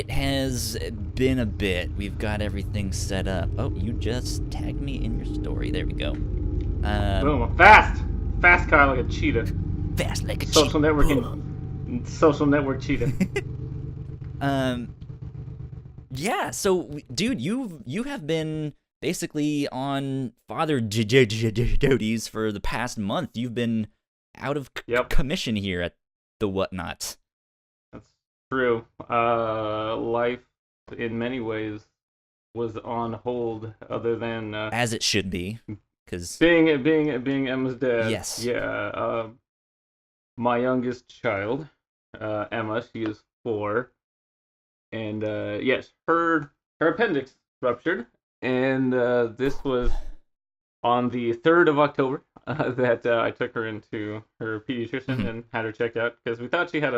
It has been a bit. We've got everything set up. Oh, you just tagged me in your story. There we go. Boom, fast, fast car like a cheetah. Fast like a cheetah. Social networking, social network cheetah. um, yeah. So, dude, you have been basically on father duties for the past month. You've been out of Yep, commission here at the Whatnauts. that's true. Life, in many ways, was on hold. Other than As it should be, because being Emma's dad. yes. Yeah. My youngest child, Emma, she is 4, and yes, her appendix ruptured, and this was on the 3rd of October that I took her into her pediatrician and had her checked out because we thought she had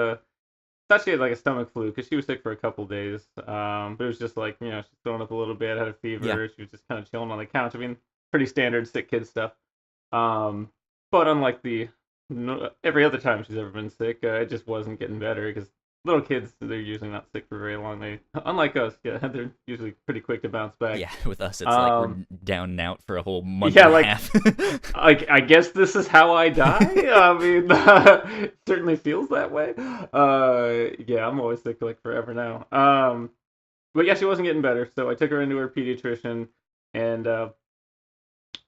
like a stomach flu because she was sick for a couple days. But it was just like, she's throwing up a little bit, had a fever. Yeah. She was just kind of chilling on the couch. I mean, pretty standard sick kid stuff. But unlike every other time she's ever been sick, it just wasn't getting better because little kids, they're usually not sick for very long. Unlike us, yeah, they're usually pretty quick to bounce back. Yeah, with us, it's like we're down and out for a whole month Yeah, and a like half. I guess this is how I die. I mean, it certainly feels that way. Yeah, I'm always sick like forever now. But yeah, she wasn't getting better, so I took her into her pediatrician, and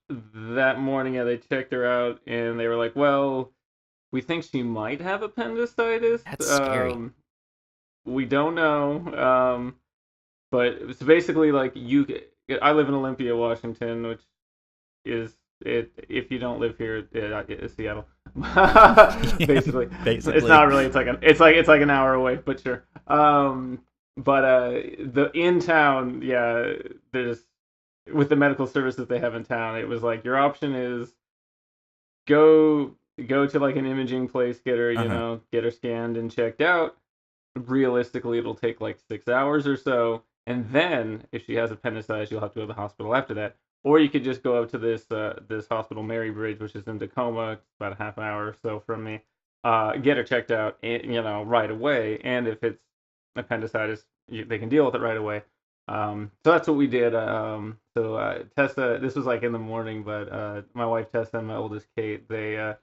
that morning, yeah, they checked her out, and they were like, "Well, we think she might have appendicitis. That's scary. We don't know. But it's basically like I live in Olympia, Washington, which is it. If you don't live here, it's Seattle. Basically, Basically. it's not really. It's like an hour away, but sure. But the in town, yeah, there's with the medical services they have in town, it was like your option is go to like an imaging place, get her, get her scanned and checked out. Realistically, it'll take like 6 hours or so, and then if she has appendicitis, you'll have to go to the hospital after that. Or you could just go up to this hospital, Mary Bridge, which is in Tacoma. It's about a half hour or so from me. Get her checked out, right away. And if it's appendicitis, they can deal with it right away. So that's what we did. Tessa, this was like in the morning, but my wife Tessa and my oldest Kate, they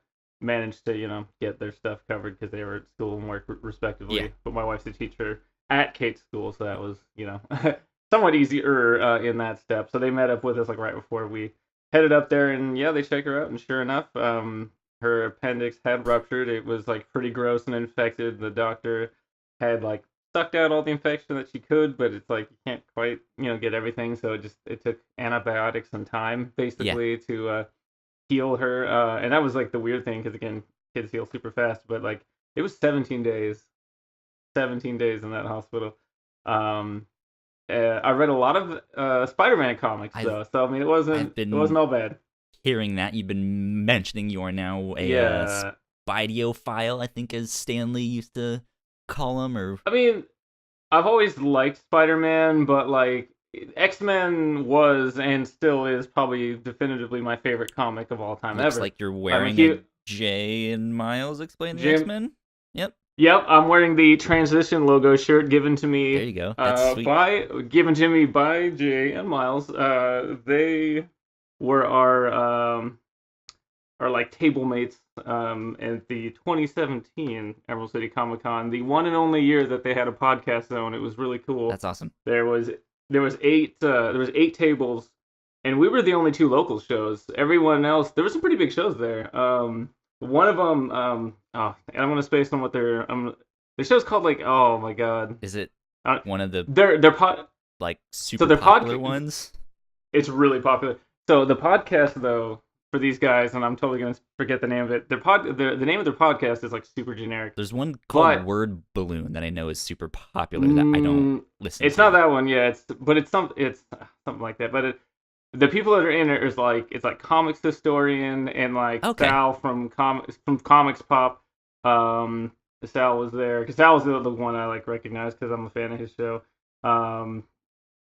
managed to get their stuff covered because they were at school and work respectively. Yeah. But my wife's a teacher at Kate's school, so that was somewhat easier in that step. So they met up with us like right before we headed up there, and yeah, they checked her out, and sure enough, her appendix had ruptured. It was like pretty gross and infected. The doctor had like sucked out all the infection that she could, but it's like you can't quite get everything. So it took antibiotics and time basically to heal her. And that was like the weird thing because again, kids heal super fast, but like it was 17 days in that hospital. I read a lot of Spider-Man comics though, so I mean it wasn't all bad. Hearing that, you've been mentioning you are now a Spidey-ophile, I think, as Stanley used to call him. Or I mean, I've always liked Spider-Man, but like X-Men was and still is probably definitively my favorite comic of all time looks ever. like you're wearing a Jay and Miles Explain the X-Men. Yep. Yep, I'm wearing the Transition logo shirt given to me. There you go. That's sweet. Given to me by Jay and Miles. They were our like table mates at the 2017 Emerald City Comic Con, the one and only year that they had a podcast zone. It was really cool. That's awesome. There was 8 tables, and we were the only 2 local shows. Everyone else, there were some pretty big shows there. One of them, and I'm gonna space on what the show's called. Like, oh my god, is it one of the like super popular ones? It's really popular. So the podcast though, for these guys, and I'm totally gonna forget the name of it. The name of their podcast is like super generic. There's one called Word Balloon that I know is super popular that I don't listen. It's not that one, yeah. It's something like that. But the people that are in it is like it's like comics historian and like Sal from Comics Pop. Sal was there because Sal was the one I like recognize because I'm a fan of his show.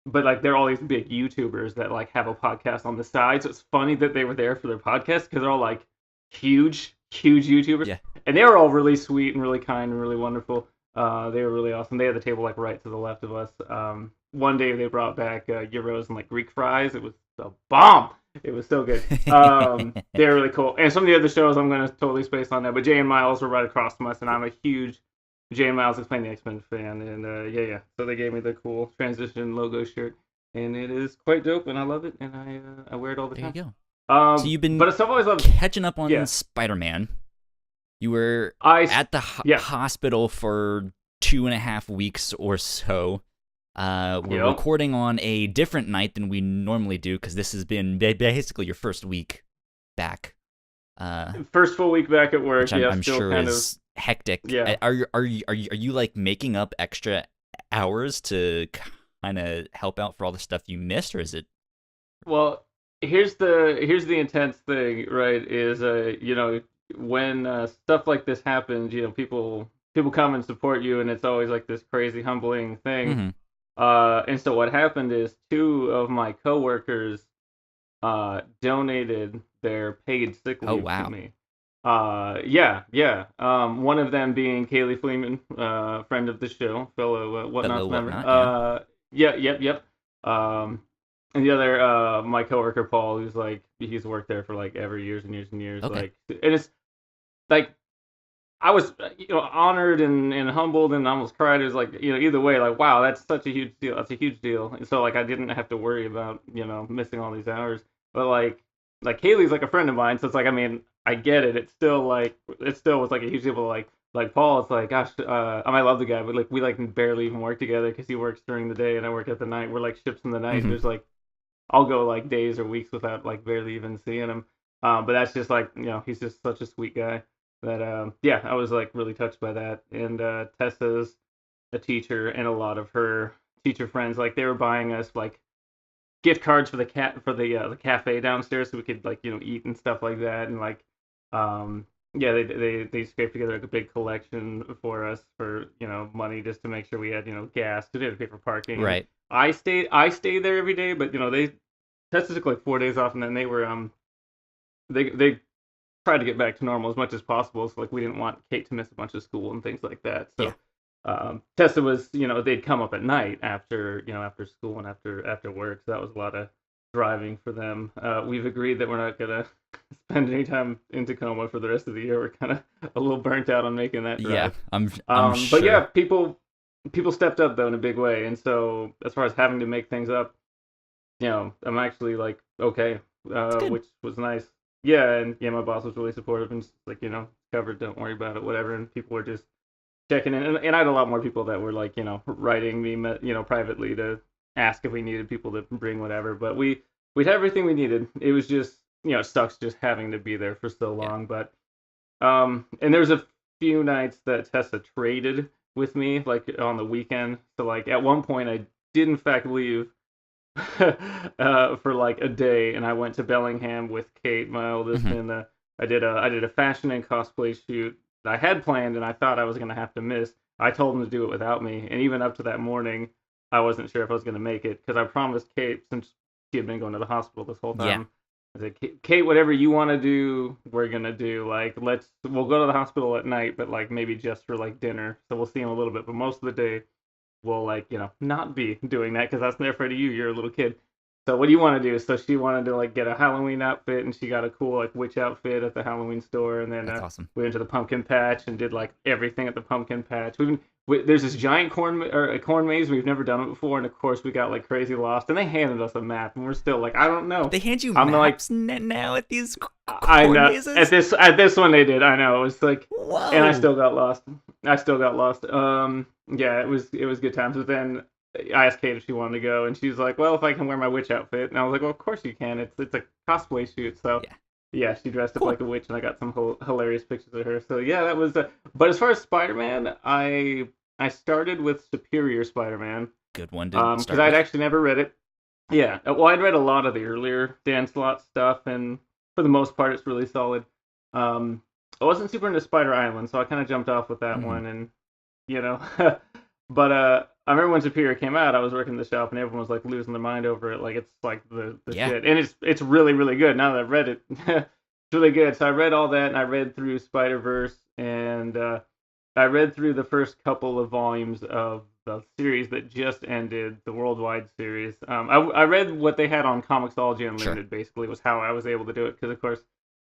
But like they're all these big YouTubers that like have a podcast on the side, so it's funny that they were there for their podcast because they're all like huge YouTubers, yeah. And they were all really sweet and really kind and really wonderful. They were really awesome. They had the table like right to the left of us. One day they brought back gyros and like Greek fries. It was a bomb. It was so good. They were really cool. And some of the other shows I'm gonna totally space on that. But Jay and Miles were right across from us, and I'm a huge Jay and Miles Explain the X-Men fan. And yeah. So they gave me the cool transition logo shirt, and it is quite dope, and I love it, and I wear it all the There you time. go. So you've been But I've always loved. catching up on Yeah, Spider-Man. You were I at the yeah. hospital for 2.5 weeks or so. We're Yep. recording on a different night than we normally do because this has been basically your first week back. First full week back at work. Which I'm, Yeah, I'm still sure kind of. is hectic. Yeah. Are you like making up extra hours to kind of help out for all the stuff you missed, or is it? Well, here's the intense thing, right? Is when stuff like this happens, people come and support you, and it's always like this crazy humbling thing. Mm-hmm. And so what happened is two of my coworkers donated their paid sick Oh leave to wow, me. Yeah. One of them being Kaylee Fleeman, friend of the show, fellow fellow Whatnauts member. whatnot, yeah. Yeah, yep. Um, and the other, my coworker Paul, who's like he's worked there for like ever years and years and years. Okay. Like, and it's like I was honored and humbled and almost cried. It was like either way, like wow, that's such a huge deal. That's a huge deal. And so like I didn't have to worry about missing all these hours. But like Haley's like a friend of mine, so it's like I mean I get it. It's still like it still was like a huge deal. But like Paul, it's like gosh, I might love the guy, but like we like barely even work together because he works during the day and I work at the night. We're like ships in the night. Mm-hmm. There's like I'll go like days or weeks without like barely even seeing him. But that's just like he's just such a sweet guy that yeah, I was like really touched by that. And Tessa's a teacher, and a lot of her teacher friends like they were buying us like gift cards for the cafe downstairs so we could like eat and stuff like that. And like yeah, they scraped together like a big collection for us for money just to make sure we had gas to pay for parking. And Right. I stayed there every day, but they Tessa took like 4 days off, and then they tried to get back to normal as much as possible. So like we didn't want Kate to miss a bunch of school and things like that. Yeah. So Tessa was they'd come up at night after school and after work. So that was a lot of driving for them. We've agreed that we're not gonna spend any time in Tacoma for the rest of the year. We're kind of a little burnt out on making that Yeah, drive. I'm sure. But yeah, people stepped up though in a big way. And so as far as having to make things up, I'm actually like okay, It's good. which was nice. Yeah, and yeah, my boss was really supportive and just like covered, don't worry about it, whatever. And people were just checking in, and I had a lot more people that were like writing me privately to ask if we needed people to bring whatever. But we'd have everything we needed. It was just it sucks just having to be there for so Yeah. long. But and there was a few nights that Tessa traded with me like on the weekend. So like at one point I did in fact leave for like a day, and I went to Bellingham with Kate, my oldest, Mm-hmm. and I did a fashion and cosplay shoot that I had planned, and I thought I was gonna have to miss. I told him to do it without me, and even up to that morning, I wasn't sure if I was gonna make it because I promised Kate, since she had been going to the hospital this whole Yeah. time. I said, Kate, whatever you want to do, we're gonna do. Like, we'll go to the hospital at night, but like maybe just for like dinner. So we'll see him a little bit, but most of the day will like not be doing that because that's never fair to you. You're a little kid. So what do you want to do? So she wanted to like get a Halloween outfit, and she got a cool like witch outfit at the Halloween store, and then That's awesome. we went to the pumpkin patch and did like everything at the pumpkin patch. There's this giant corn maze. We've never done it before, and of course we got like crazy lost. And they handed us a map, and we're still like, I don't know. They hand you I'm like, maps now at these I corn know mazes? at this one they did. I know it was like, Whoa. and I still got lost. Yeah, it was good times. But then I asked Kate if she wanted to go, and she's like, "Well, if I can wear my witch outfit," and I was like, "Well, of course you can. It's a cosplay shoot." So Yeah. yeah, she dressed up Cool. like a witch, and I got some hilarious pictures of her. So yeah, that was. But as far as Spider-Man, I started with Superior Spider-Man Good one to because start I'd with. actually never read it. Yeah, well, I'd read a lot of the earlier Dan Slott stuff, and for the most part, it's really solid. I wasn't super into Spider Island, so I kind of jumped off with that Mm-hmm. one, and you know, but I remember when Superior came out, I was working in the shop, and everyone was like losing their mind over it, like it's like the Yeah. shit, and it's really really good. Now that I've read it, it's really good. So I read all that, and I read through Spider Verse, and I read through the first couple of volumes of the series that just ended, the worldwide series. I read what they had on Comixology Sure. Unlimited. Basically, was how I was able to do it because, of course,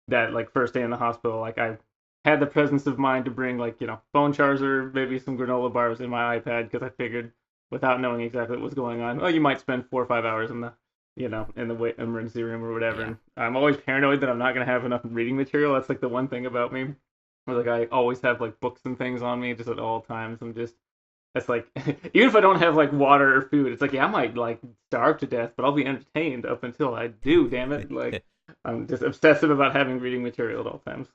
that like first day in the hospital, like I had the presence of mind to bring like phone charger, maybe some granola bars in my iPad because I figured without knowing exactly what was going on, you might spend 4 or 5 hours in the in the emergency room or whatever. Yeah. And I'm always paranoid that I'm not gonna have enough reading material. That's like the one thing about me. Where like I always have like books and things on me just at all times. I'm just that's like even if I don't have like water or food, it's like I might like starve to death, but I'll be entertained up until I do. Damn it! Like I'm just obsessive about having reading material at all times.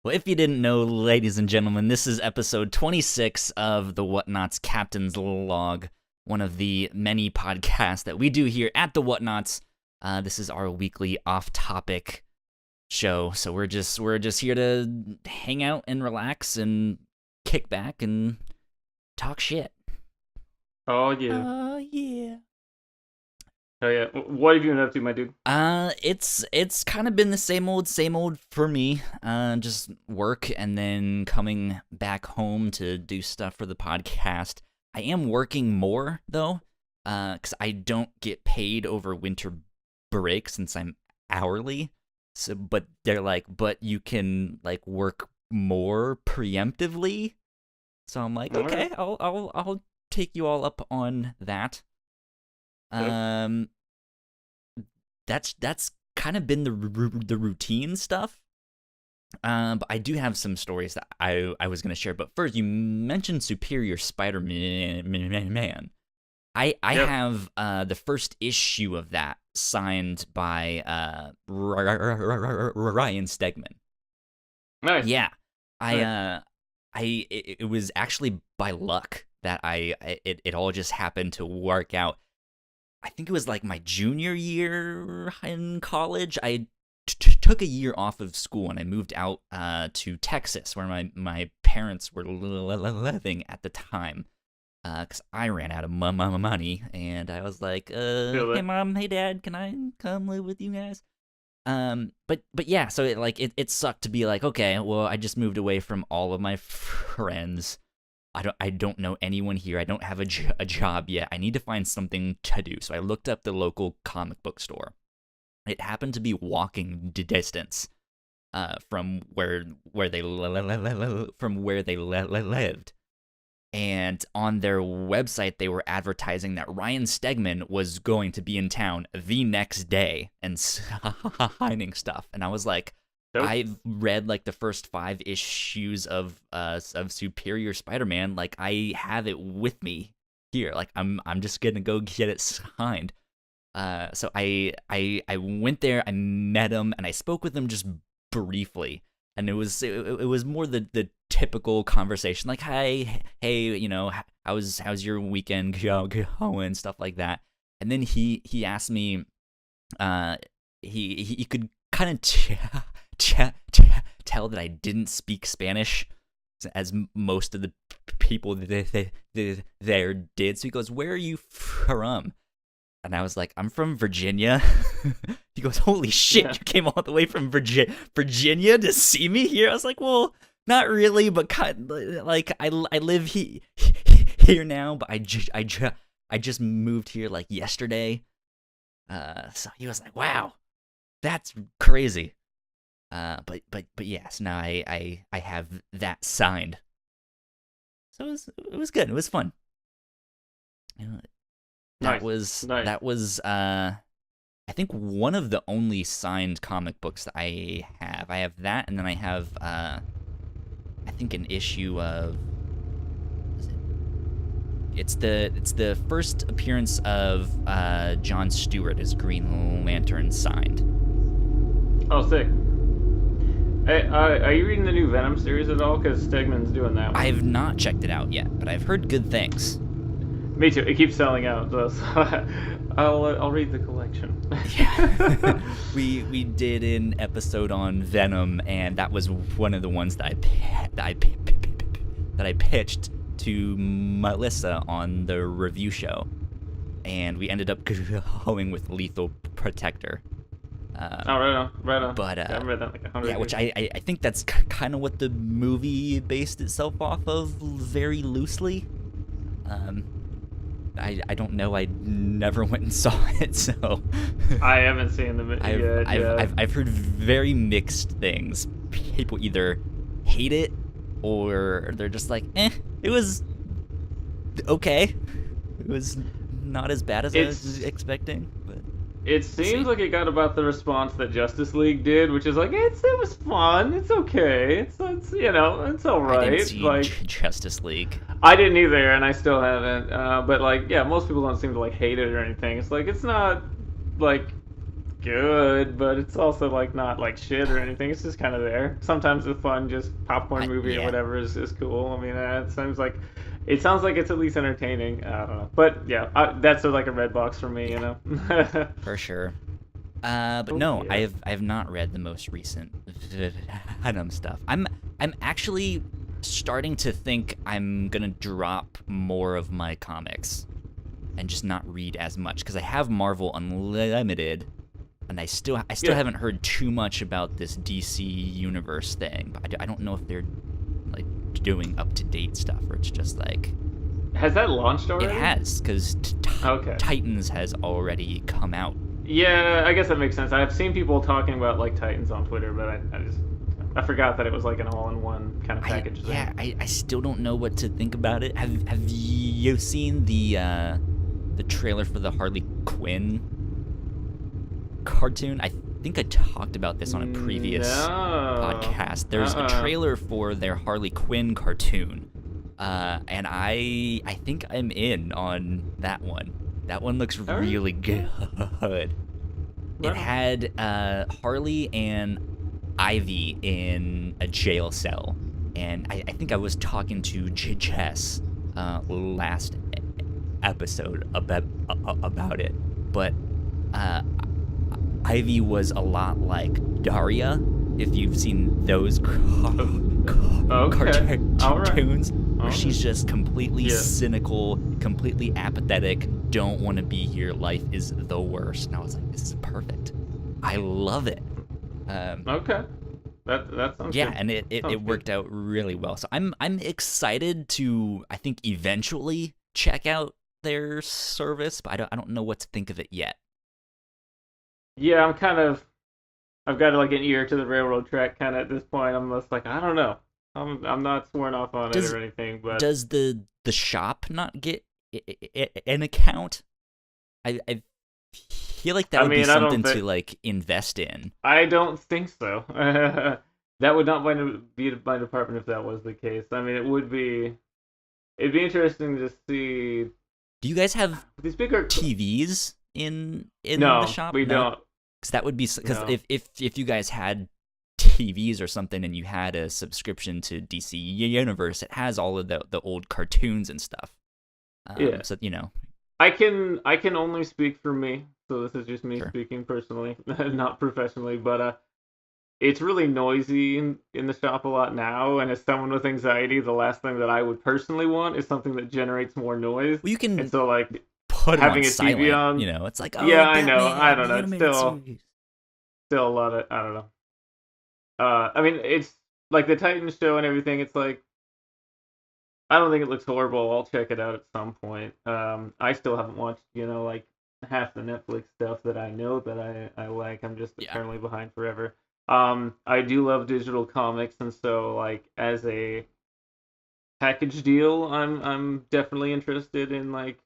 Well, if you didn't know, ladies and gentlemen, this is episode 26 of the Whatnauts Captain's Log, one of the many podcasts that we do here at the Whatnauts. This is our weekly off-topic show, so we're just here to hang out and relax and kick back and talk shit. Oh yeah. Oh yeah. Oh yeah. What have you been up to, my dude? It's kind of been the same old for me. Just work and then coming back home to do stuff for the podcast. I am working more though, because I don't get paid over winter break since I'm hourly. So, but they're like, but you can like work more preemptively. So I'm like, All okay, right. I'll take you all up on that. Yep. That's kind of been the routine stuff. But I do have some stories that I was gonna share. But first, you mentioned Superior Spider-Man. I Yep. have the first issue of that signed by Ryan Stegman. Nice. Yeah, Nice. it was actually by luck that it all just happened to work out. I think it was like my junior year in college. I took a year off of school and I moved out to Texas, where my parents were living at the time. Because I ran out of money, and I was like, Feel "Hey that. mom, hey dad, can I come live with you guys?" But yeah, so it sucked to be like, okay, well, I just moved away from all of my friends. I don't know anyone here. I don't have a job yet. I need to find something to do. So I looked up the local comic book store. It happened to be walking distance from where they lived. And on their website, they were advertising that Ryan Stegman was going to be in town the next day and signing stuff. And I was like, Dope. I've read like the first 5 issues of Superior Spider-Man. Like I have it with me here. Like I'm just gonna go get it signed. So I went there, I met him, and I spoke with him just briefly. And it was more the typical conversation, like, hi, hey, how's your weekend going, stuff like that. And then he asked me, he could kind of tell that I didn't speak Spanish, as most of the people there did. So he goes, "Where are you from?" And I was like, "I'm from Virginia." He goes, "Holy shit, Yeah. you came all the way from Virginia to see me here?" I was like, "Well, not really, but kind like I live here now, but I just moved here like yesterday." So he was like, "Wow, that's crazy." But yes, now I have that signed. So it was good. It was fun. That Nice. was I think one of the only signed comic books that I have. I have that, and then I have I think an issue of it's the first appearance of John Stewart as Green Lantern signed. Oh, sick. Hey, are you reading the new Venom series at all? Because Stegman's doing that one. I've not checked it out yet, but I've heard good things. Me too. It keeps selling out, so I'll read the collection. Yeah. we did an episode on Venom, and that was one of the ones that I pitched to Melissa on the review show, and we ended up going with Lethal Protector. Oh, right on, right on. But Yeah, I read that like 100 yeah, which years. I think that's kind of what the movie based itself off of very loosely. Um, I don't know. I never went and saw it, so I haven't seen them yet. Yeah, I've heard very mixed things. People either hate it or they're just like, it was okay. It was not as bad as I was it's expecting, but it we'll seems see. like it got about the response that Justice League did, which is like it was fun, it's okay, it's it's all I didn't right. see Like Justice League. I didn't either, and I still haven't. But like, yeah, most people don't seem to like hate it or anything. It's like it's not like good, but it's also like not like shit or anything. It's just kind of there. Sometimes a fun, just popcorn movie or Yeah, whatever is cool. I mean, it sounds like it's at least entertaining. I don't know, but yeah, that's like a red box for me, you yeah, know. for sure. But Oh no, yeah. I have not read the most recent Venom stuff. I'm actually starting to think I'm gonna drop more of my comics and just not read as much because I have Marvel Unlimited, and I still Yeah. haven't heard too much about this DC universe thing. But I don't know if they're like doing up to date stuff or it's just like Has that launched it already? has because Okay. Titans has already come out. Yeah, I guess that makes sense. I've seen people talking about like Titans on Twitter, but I forgot that it was like an all-in-one kind of package thing. I still don't know what to think about it. Have you seen the trailer for the Harley Quinn cartoon? I think I talked about this on a previous No. podcast. There's a trailer for their Harley Quinn cartoon, and I think I'm in on that one. That one looks All right. really good. It Right on. had Harley and Ivy in a jail cell, and I think I was talking to Jess last episode about it, but uh, Ivy was a lot like Daria, if you've seen those Okay. All right. cartoons, where All she's right. just completely Yeah. cynical, completely apathetic, don't want to be here, life is the worst. And I was like, this is perfect. I love it. Um, Okay. That sounds yeah, good. and it Sounds good. worked out really well. So I'm excited to I think eventually check out their service, but I don't know what to think of it yet. Yeah, I've got like an ear to the railroad track kind of at this point. I'm just like I don't know. I'm not sworn off on it Does or anything, but does the shop not get an account? I feel like that I would be mean something to like invest in. I don't think so. That would not be my department if that was the case. I mean, it'd be interesting to see Do you guys have these bigger. TVs in the No, shop? we No, don't. because that would be because No. if you guys had TVs or something and you had a subscription to DC Universe, it has all of the old cartoons and stuff. Yeah. So you know, I can only speak for me, so this is just me sure. speaking personally, not professionally, but it's really noisy in the shop a lot now, and as someone with anxiety, the last thing that I would personally want is something that generates more noise. Well, you And can so like put it on having a TV silent. on, You know, it's like, yeah, oh, I know. I Batman, don't the know. It's animated series. still a lot of I don't know. I mean, it's like the Titans show and everything. It's like I don't think it looks horrible. I'll check it out at some point. I still haven't watched, like half the Netflix stuff that I know that I like. I'm just Yeah. eternally behind forever. I do love digital comics, and so like as a package deal, I'm definitely interested in like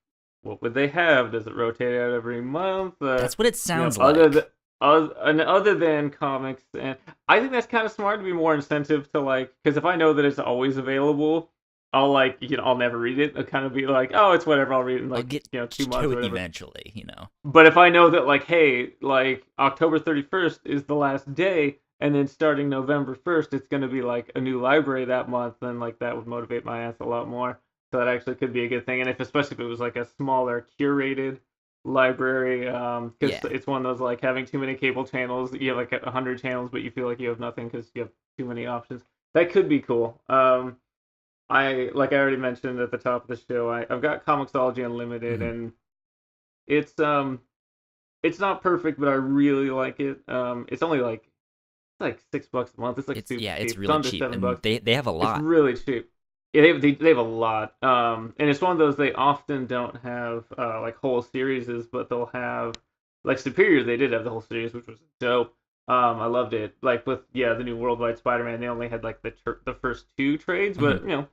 what would they have? Does it rotate out every month? That's what it sounds Other than like. other than comics, and I think that's kind of smart to be more incentive to like because if I know that it's always available, I'll like I'll never read it. I'll kind of be like, oh, it's whatever. I'll read it in I'll like get 2 months to or it whatever. eventually. You know. But if I know that like, hey, like October 31st is the last day, and then starting November 1st, it's going to be like a new library that month, then like that would motivate my ass a lot more. So that actually could be a good thing. And if especially if it was like a smaller curated library, because Yeah. it's one of those like having too many cable channels. You have like 100 channels, but you feel like you have nothing because you have too many options. That could be cool. I like I already mentioned at the top of the show, I've got Comixology Unlimited, Hmm. and it's it's not perfect, but I really like it. It's only like $6 a month. It's like super it's cheap. It's really under cheap, and $7. they have a It's lot. really cheap. Yeah, they have a lot. And it's one of those they often don't have like whole series, but they'll have like Superior. They did have the whole series, which was dope. I loved it. Like with the new Worldwide Spider-Man, they only had like the first two trades, Hmm. but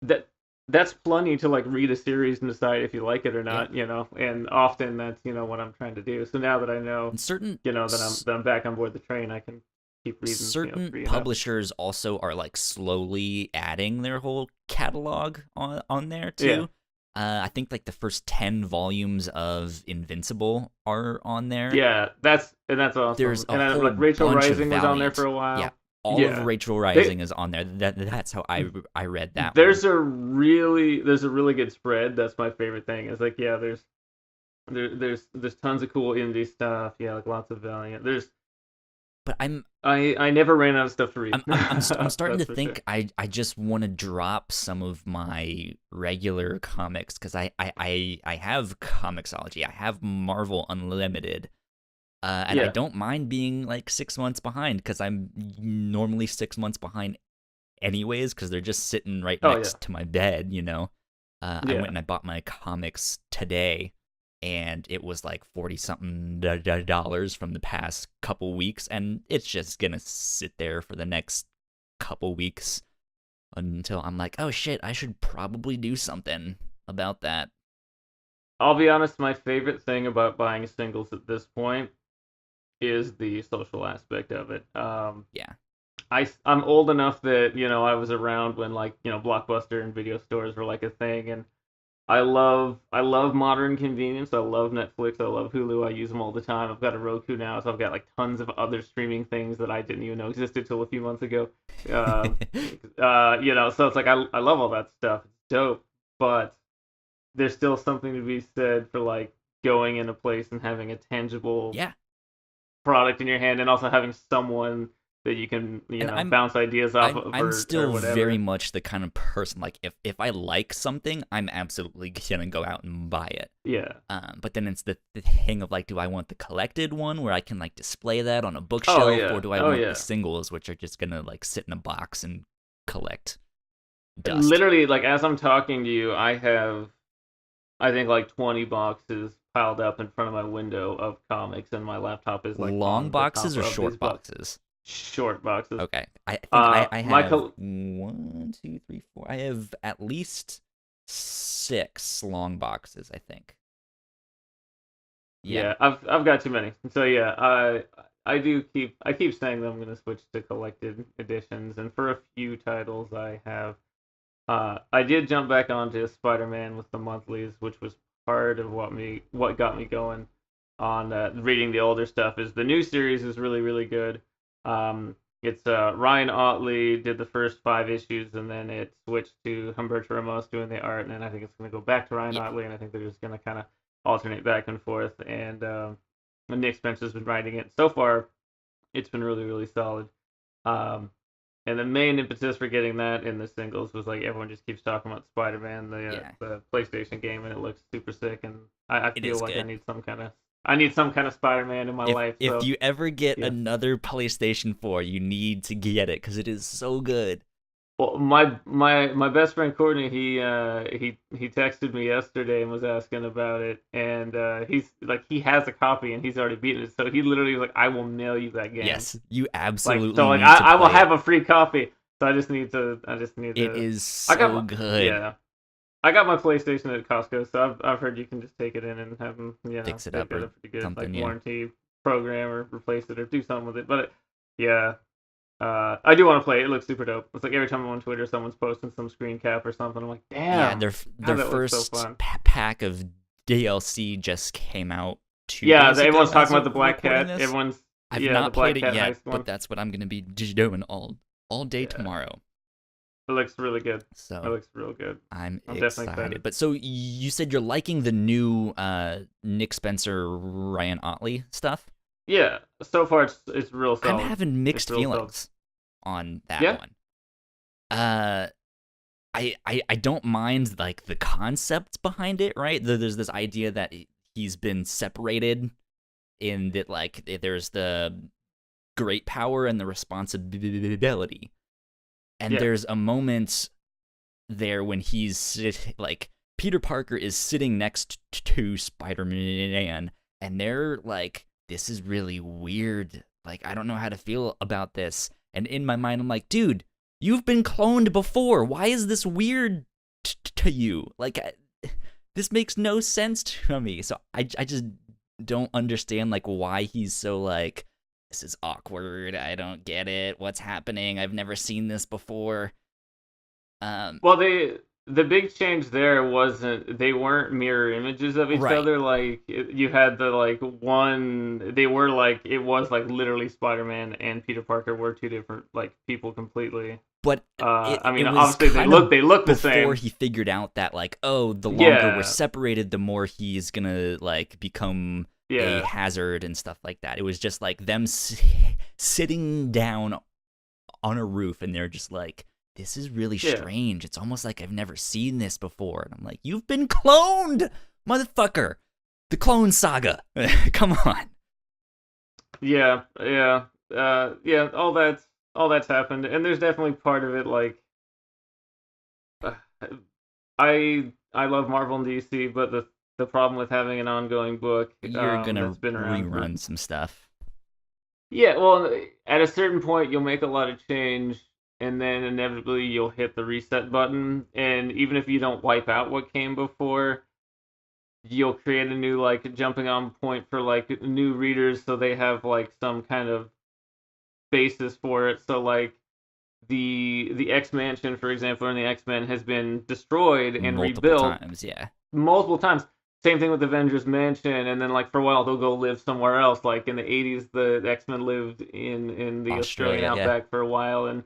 that that's plenty to like read a series and decide if you like it or Yeah, not. And often that's what I'm trying to do. So now that I know, and certain that I'm back on board the train, I can keep reading, certain free enough. publishers also are like slowly adding their whole catalog on there Yeah, too. I think like the first 10 volumes of Invincible are on there. yeah, that's There's awesome. a And then whole like Rachel bunch of Rising was on there for Valiant. a Yeah, while. all of Yeah, Rachel they Rising is on there. That's how I read that one. there's a really good spread. That's my favorite thing. Is like there's tons of cool indie stuff. Yeah, like lots of Valiant. But I never ran out of stuff to read. I'm starting That's to for sure. think I just want to drop some of my regular comics because I have Comixology, I have Marvel Unlimited, and I Yeah. don't mind being like 6 months behind because I'm normally 6 months behind anyways because they're just sitting right Oh yeah. next to my bed, you know. I went Yeah. and I bought my comics today, and it was like 40 something dollars from the past couple weeks, and it's just gonna sit there for the next couple weeks until I'm like, oh shit, I should probably do something about that. I'll be honest. My favorite thing about buying singles at this point is the social aspect of it. Yeah. I'm old enough that I was around when like Blockbuster and video stores were like a thing, and I love modern convenience. I love Netflix. I love Hulu. I use them all the time. I've got a Roku now, so I've got like tons of other streaming things that I didn't even know existed till a few months ago. Um, so it's like I love all that stuff. It's dope, but there's still something to be said for like going in a place and having a tangible Yeah. product in your hand, and also having someone that you can And bounce ideas off of I'm or still very whatever. much the kind of person like if I like something, I'm absolutely gonna go out and buy it. Yeah. But then it's the thing of like, do I want the collected one where I can like display that on a Oh bookshelf, or yeah. do I Oh want the yeah. singles which are just gonna like sit in a box and collect dust? Literally, like as I'm talking to you, I think like 20 boxes piled up in front of my window of comics, and my laptop is like Long on the top boxes or of these short boxes. boxes? Short boxes. Okay, I think I My have 1, 2, 3, 4. I have at least 6 long boxes, I think. Yeah. Yeah, I've got too many. So yeah, I keep saying that I'm gonna switch to collected editions, and for a few titles I have. I did jump back onto Spider-Man with the monthlies, which was part of what got me going on reading the older stuff. Is the new series is really really good. It's Ryan Otley did the first 5 issues, and then it switched to Humberto Ramos doing the art, and then I think it's going to go back to Ryan Yeah. Otley, and I think they're just going to kind of alternate back and forth. And Nick Spencer's been writing it. So far, it's been really really solid. Um, and the main impetus for getting that in the singles was like everyone just keeps talking about Spider-Man, Yeah. the PlayStation game, and it looks super sick. And I It feel is like I good. need some kind of Spider-Man in my life. If So you ever get yeah. another PlayStation 4, you need to get it because it is so good. Well, my best friend Courtney, he texted me yesterday and was asking about it, and he's like he has a copy and he's already beaten it, so he literally was like, I will mail you that game. Yes, you Like so, absolutely like need to I will play have it. a free copy. So I just need It to. is I got so my good. yeah. I got my PlayStation at Costco, so I've heard you can just take it in and have them, Fix it they've up got or a pretty good like something, yeah. warranty program or replace it or do something with it. But yeah, I do want to play it. It looks super dope. It's like every time I'm on Twitter, someone's posting some screen cap or something. I'm like, Yeah, damn, their God, that looks so first fun. pack of DLC just came out two Yeah, days everyone's ago as talking about the of Black recording Cat. this. Everyone's I've the not played Black it Cat yet, heist but one. that's what I'm gonna be doing all day Yeah, tomorrow. it looks really good. It So looks real good. I'm I'm definitely excited. excited. But so you said you're liking the new Nick Spencer, Ryan Otley stuff? Yeah, so far it's real I'm solid. having It's mixed real solid. feelings on that Yeah, one. Uh, I don't mind like the concept behind it, right? There's this idea that he's been separated in that like there's the great power and the responsibility. And Yeah. there's a moment there when like Peter Parker is sitting next to Spider-Man, and they're like, this is really weird. Like, I don't know how to feel about this. And in my mind, I'm like, dude, you've been cloned before. Why is this weird to you? Like, this makes no sense to me. So I just don't understand like why he's so like, this is awkward. I don't get it. What's happening? I've never seen this before. Well, the big change there wasn't they weren't mirror images of each Right. other. Like you had the like one, they were like it was like literally Spider-Man and Peter Parker were two different like people completely. But I it mean, was obviously kind of they look the same before he figured out that like, oh, the longer we're Yeah, separated, the more he's gonna like become a yeah, hazard and stuff like that. It was just like them sitting down on a roof, and they're just like, this is really yeah. strange. It's almost like I've never seen this before. And I'm like, you've been cloned, motherfucker. The clone saga. Come on. Yeah, yeah, yeah. All that's happened, and there's definitely part of it. Like, uh, I love Marvel and DC, but the problem with having an ongoing book You're gonna that's been around for rerun some stuff. yeah. Well, at a certain point, you'll make a lot of change, and then inevitably you'll hit the reset button, and even if you don't wipe out what came before, you'll create a new like jumping on point for like new readers, so they have like some kind of basis for it. So like the X Mansion, for example, in the X Men has been destroyed and Multiple rebuilt times, yeah. multiple times. Same thing with Avengers Mansion, and then like for a while they'll go live somewhere else. Like in the '80s, the X Men lived in the Australian Australia, yeah. outback for a while, and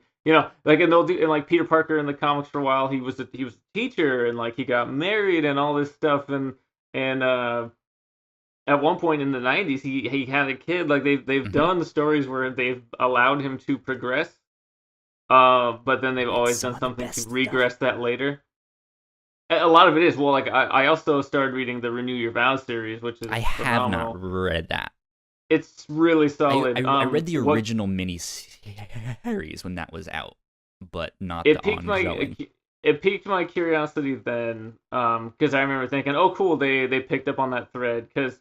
like and they'll do and like Peter Parker in the comics for a while. He was a teacher, and like he got married and all this stuff, and at one point in the '90s he had a kid. Like they've Hmm. done stories where they've allowed him to progress, but then they've It's always some done of the something to best stuff. regress that later. A lot of it is well, like I also started reading the Renew Your Vows series, which is I have not phenomenal. read that. It's really I, solid. I, I read the What original mini-series when that was out, but not it the piqued my ongoing. it piqued my curiosity then, because I remember thinking, oh cool, they picked up on that thread because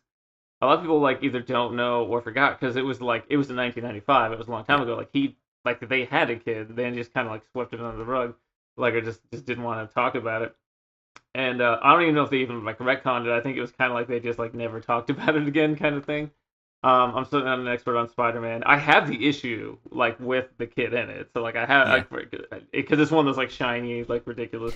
a lot of people like either don't know or forgot because it was in 1995, it was a long time Yeah. ago. Like they had a kid, they just kind of like swept it under the rug, like or just didn't want to talk about it. And I don't even know if they even like retconned it. I think it was kind of like they just like never talked about it again, kind of thing. I'm still not an expert on Spider-Man. I have the issue like with the kid in it, so like I have Yeah. because it's one of those like shiny, like ridiculous,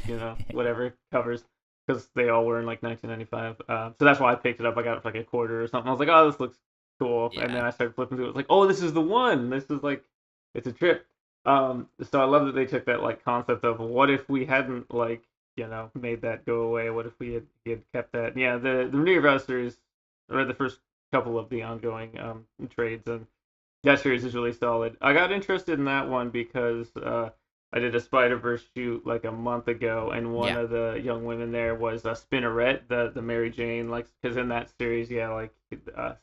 whatever covers because they all were in like 1995. So that's why I picked it up. I got it for like a quarter or something. I was like, oh, this looks cool, and Yeah. then I started flipping through it. It was like, oh, this is the one. This is like, it's a trip. So I love that they took that like concept of what if we hadn't like made that go away? What if he had kept that? Yeah, the Renew Your Vows series. I read the first couple of the ongoing trades, and that series is really solid. I got interested in that one because I did a Spider Verse shoot like a month ago, and one Yeah. of the young women there was Spinneret, the Mary Jane, like because in that series, yeah, like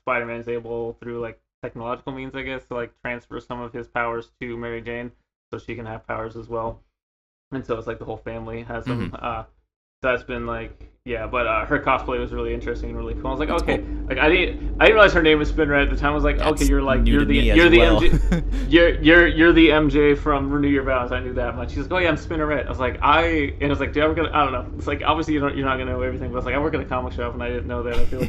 Spider Man's able through like technological means, I guess, to like transfer some of his powers to Mary Jane, so she can have powers as well. And so it's like the whole family has Hmm. them. So that's been like yeah, but her cosplay was really interesting and really cool. I was like, That's okay, cool. like I didn't realize her name was Spinred at the time. I was like, okay, That's you're like new you're to the me as you're the well. MJ, you're the MJ from Renew Your Vows. I knew that much. She's like, oh yeah, I'm Spinneret. I was like, and I was like, dude, I don't know. It's like obviously you're not gonna know everything, but it's like I work at a comic shop and I didn't know that. I feel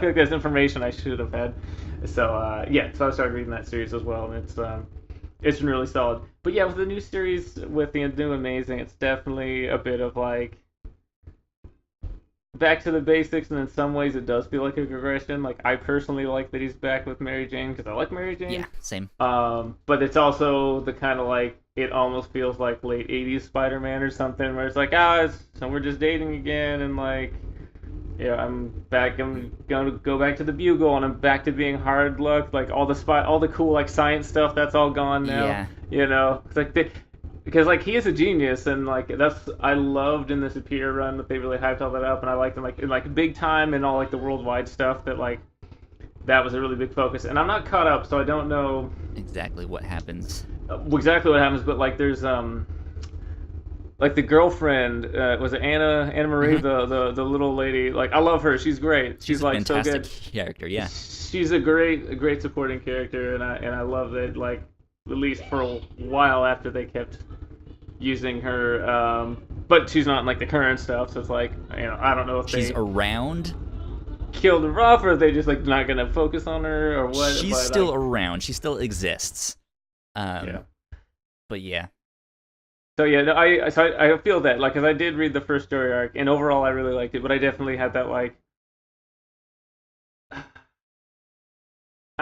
like that's information I should have had. So yeah, so I started reading that series as well, and it's been really solid. But yeah, with the new series with the new Amazing, it's definitely a bit of like back to the basics, and in some ways it does feel like a regression. Like I personally like that he's back with Mary Jane because I like Mary Yeah, Jane. same. But it's also the kind of like it almost feels like late '80s Spider-Man or something, where it's like so we're just dating again, and like yeah, I'm back. I'm gonna go back to the Bugle, and I'm back to being hard luck. Like all the cool like science stuff, that's all gone now. Yeah. It's like because like he is a genius, and like that's I loved in the Superior run that they really hyped all that up, and I liked him like in like big time and all like the worldwide stuff that like that was a really big focus. And I'm not caught up, so I don't know Exactly what happens. exactly what happens. But like, there's like the girlfriend, was it Anna Marie, Hmm. the little lady. Like, I love her. She's great. She's She's a like so fantastic good. character. Yeah. She's a great supporting character, and I love that. Like, at least for a while after they kept using her, but she's not in like the current stuff. So it's like, I don't know if She's they around. killed her off or if they just like not gonna focus on her or what. She's But still like, around. She still exists. yeah. But yeah. So yeah, no, I feel that like, cause I did read the first story arc, and overall I really liked it, but I definitely had that like, I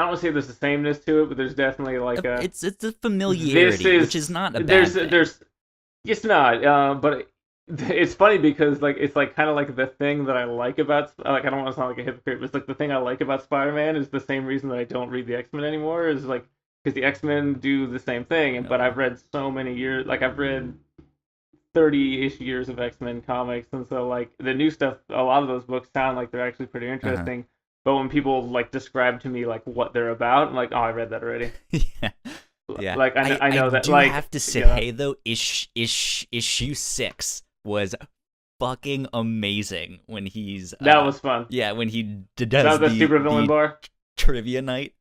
don't want to say there's a sameness to it, but there's definitely like a It's a this familiarity, which is is not a bad thing. there's it's not, but it's funny because like it's like kind of like the thing that I like about, like, I don't want to sound like a hypocrite, but it's like the thing I like about Spider-Man is the same reason that I don't read the X-Men anymore, is like because the X-Men do the same thing, Oh but yeah. I've read so many years, like I've read 30-ish years of X-Men comics, and so like the new stuff, a lot of those books sound like they're actually pretty Uh huh. interesting. But when people like describe to me like what they're about, I'm like, oh, I read that already. Yeah. Yeah. Like I I know that, do like, have to you know, say though, issue 6 was fucking amazing when he's that was fun. yeah, when he That does was the super villain the bar. trivia night.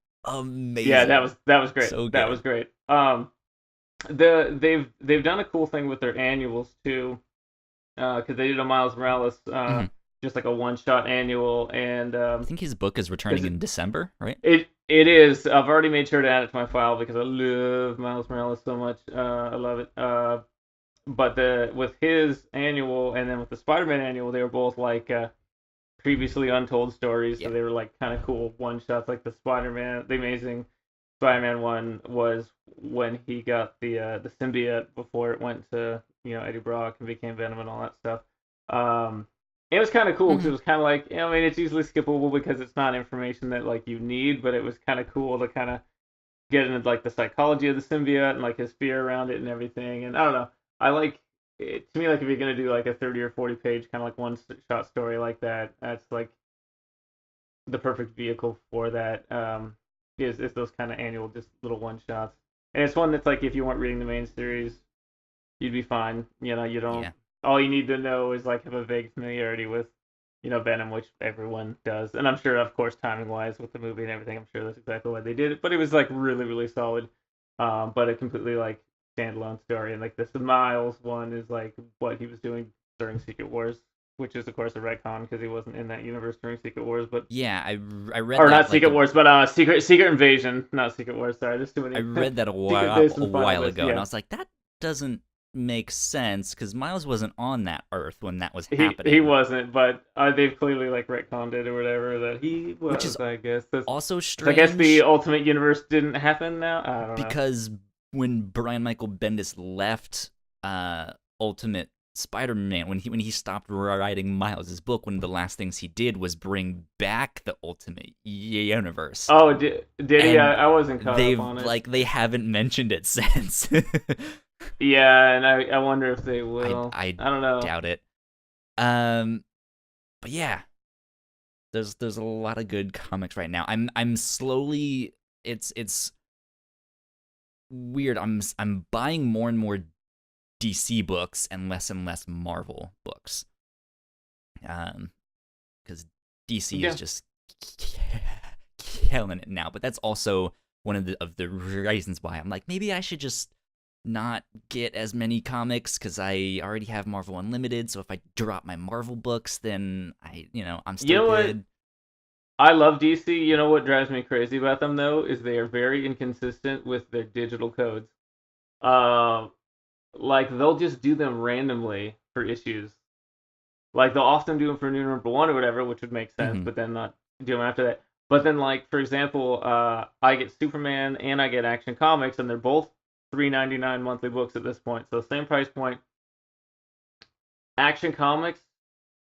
Yeah, that Amazing. was great. So That was good. great. They've done a cool thing with their annuals too, because they did a Miles Morales, Hmm. just like a one shot annual, and I think his book is returning because in December, right? it is. I've already made sure to add it to my file because I love Miles Morales so much. I love it. But the with his annual and then with the Spider-Man annual, they were both like, previously untold stories, so Yeah. they were like kind of cool one shots. Like the Amazing Spider-Man one was when he got the symbiote before it went to, Eddie Brock and became Venom and all that stuff. It was kind of cool because it Hmm. was kind of like, I mean, it's easily skippable because it's not information that like you need, but it was kind of cool to kind of get into like the psychology of the symbiote and like his fear around it and everything. And I don't know, I like it. To me, like, if you're gonna do like a 30 or 40 page kind of like one shot story like that, that's like the perfect vehicle for that. Is those kind of annual just little one shots, and it's one that's like, if you weren't reading the main series, you'd be fine. You don't. Yeah. All you need to know is like have a vague familiarity with, Venom, which everyone does, and I'm sure, of course, timing wise with the movie and everything, I'm sure that's exactly why they did it. But it was like really really solid, but a completely like standalone story, and like the Miles one is like what he was doing during Secret Wars, which is of course a retcon because he wasn't in that universe during Secret Wars, but Yeah, I read or that not like Secret Wars, but Secret Invasion, not Secret Wars. Sorry, there's too I many. read that Secret Base a and Final while Base. ago, and I Yeah, was like, that doesn't make sense because Miles wasn't on that Earth when that was he happening, wasn't, but they've clearly like retconned it or whatever that he which is was. I guess that's. also So I guess the strange Ultimate Universe didn't happen now. I don't know. because when Brian Michael Bendis left Ultimate Spider-Man, when he stopped writing Miles' book, one of the last things he did was bring back the Ultimate Universe, Oh, did he? and I wasn't caught up on it. they haven't mentioned it since. Yeah, and I wonder if they I will. I I don't know. doubt it. Um, but yeah, there's a lot of good comics right now. I'm slowly it's weird. I'm buying more and more DC books and less Marvel books. Because DC is Yeah, just killing it now. But that's also one of the reasons why I'm like, maybe I should just not get as many comics because I already have Marvel Unlimited. So if I drop my Marvel books, then I'm you still know what? good. I love DC. You know what drives me crazy about them though is they are very inconsistent with their digital codes. Um, like they'll just do them randomly for issues. Like they'll often do them for new number one or whatever, which would make sense, Hmm. but then not do them after that. But then, like, for example, I get Superman and I get Action Comics, and they're both $3.99 monthly books at this point, so same price point. Action Comics,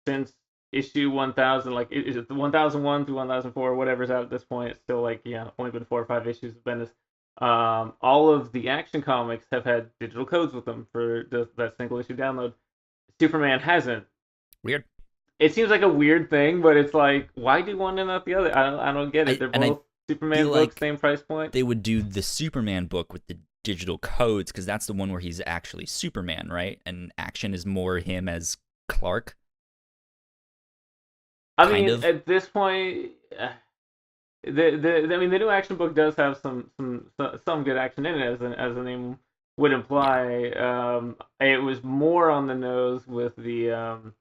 since issue 1000, like, is it 1001 through 1004, whatever's out at this point? It's still like, only been 4 or 5 issues of Bendis. All of the Action Comics have had digital codes with them for that single issue download. Superman hasn't. Weird. it seems like a weird thing, but it's like, why do one and not the other? I don't get it. They're I both Superman feel books, like same price point. they would do the Superman book with the digital codes because that's the one where he's actually Superman, right? And Action is more him as Clark, I kind mean, of. at this point, I mean, the new action book does have some good action in it, as the name would Yeah. imply. It was more on the nose with the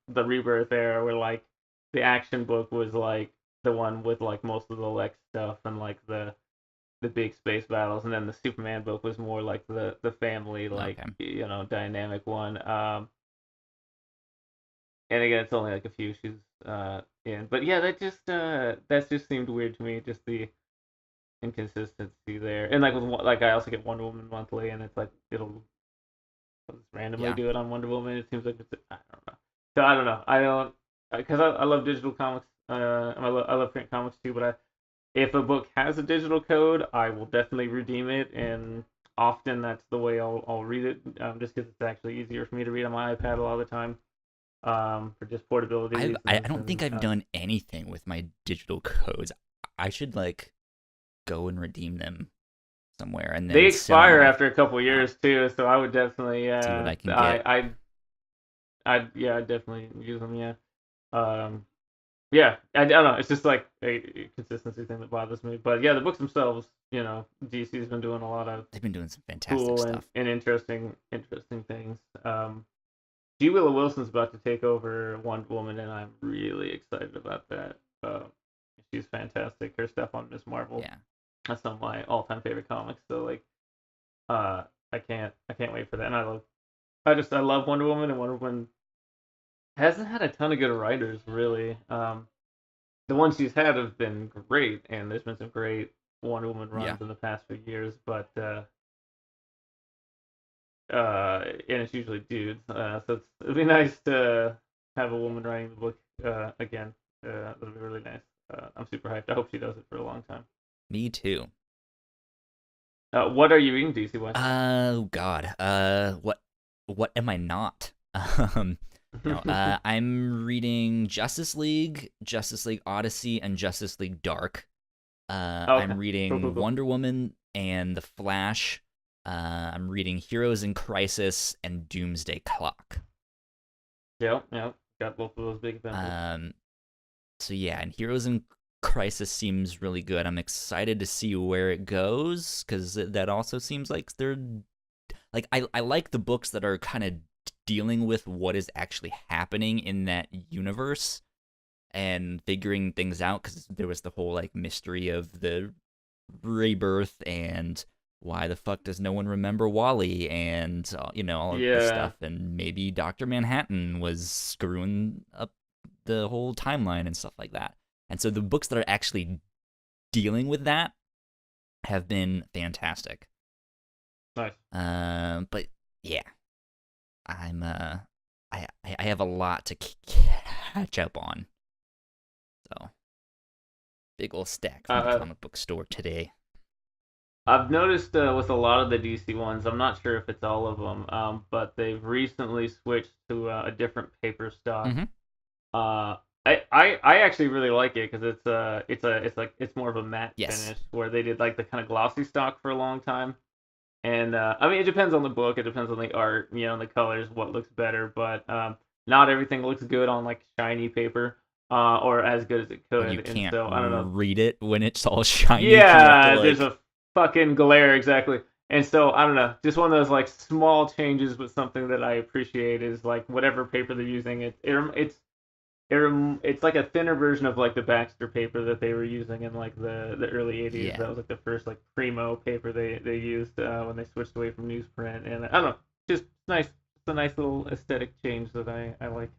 Rebirth era, where like the action book was like the one with like most of the Lex stuff and like the big space battles, and then the Superman book was more like the family like Okay. dynamic one. And again, it's only like a few issues in, but yeah, that just seemed weird to me. Just the inconsistency there, and like like I also get Wonder Woman monthly, and it's like it'll just randomly Yeah. do it on Wonder Woman. It seems like I don't know. So I don't know. I don't because I love digital comics. I love print comics too, but if a book has a digital code, I will definitely redeem it, and often that's the way I'll read it, just because it's actually easier for me to read on my iPad a lot of the time, for just portability I reasons. don't think And I've done anything with my digital codes. I should like go and redeem them somewhere and they then sell them expire off. after a couple Uh, years too, so I would definitely, see what I can get. yeah, I'd definitely use them. Yeah, um, yeah, I don't know. It's just like a consistency thing that bothers me. But yeah, the books themselves, DC's been doing a lot of They've been doing some fantastic cool stuff. and interesting things. G. Willow Wilson's about to take over Wonder Woman, and I'm really excited about that. She's fantastic. Her stuff on Miss Marvel, Yeah. that's some of my all-time favorite comics. So like, uh, I can't wait for that. And I love Wonder Woman, and Wonder Woman hasn't had a ton of good writers really. The ones she's had have been great, and there's been some great Wonder Woman Yeah. runs in the past few years, but and it's usually dudes. It'd be nice to have a woman writing the book again. That'd be really nice. I'm super hyped. I hope she does it for a long time. Me too. What are you reading, DC wise? Oh God. What am I not? Um, no. I'm reading Justice League Odyssey, and Justice League Dark. Okay. I'm Cool, cool, reading cool. Wonder Woman and The Flash. I'm reading Heroes in Crisis and Doomsday Clock. Yep, yep. Got both of those big adventures. Um, so yeah, and Heroes in Crisis seems really good. I'm excited to see where it goes because that also seems like they're like I like the books that are kind of dealing with what is actually happening in that universe and figuring things out because there was the whole like mystery of the rebirth and why the fuck does no one remember Wally and all of this Yeah. stuff and maybe Dr. Manhattan was screwing up the whole timeline and stuff like that. And so the books that are actually dealing with that have been fantastic. Nice. But yeah, I'm I have a lot to catch up on. So big old stack from the Uh, comic book store today. I've noticed with a lot of the DC ones, I'm not sure if it's all of them, but they've recently switched to a different paper stock. Mm-hmm. Uh, I actually really like it because it's more of a matte Yes. finish where they did like the kind of glossy stock for a long time. And I mean, it depends on the book, it depends on the art, and the colors, what looks better. But not everything looks good on like shiny paper, or as good as it When you could. And can't so I don't know. read it when it's all shiny because you have to Yeah, there's like a fucking glare exactly. And so I don't know, just one of those like small changes, but something that I appreciate is like whatever paper they're using. It's like a thinner version of like the Baxter paper that they were using in like the early '80s. yeah, That was like the first like primo paper they used when they switched away from newsprint. And I don't know, just nice. It's a nice little aesthetic change that I like.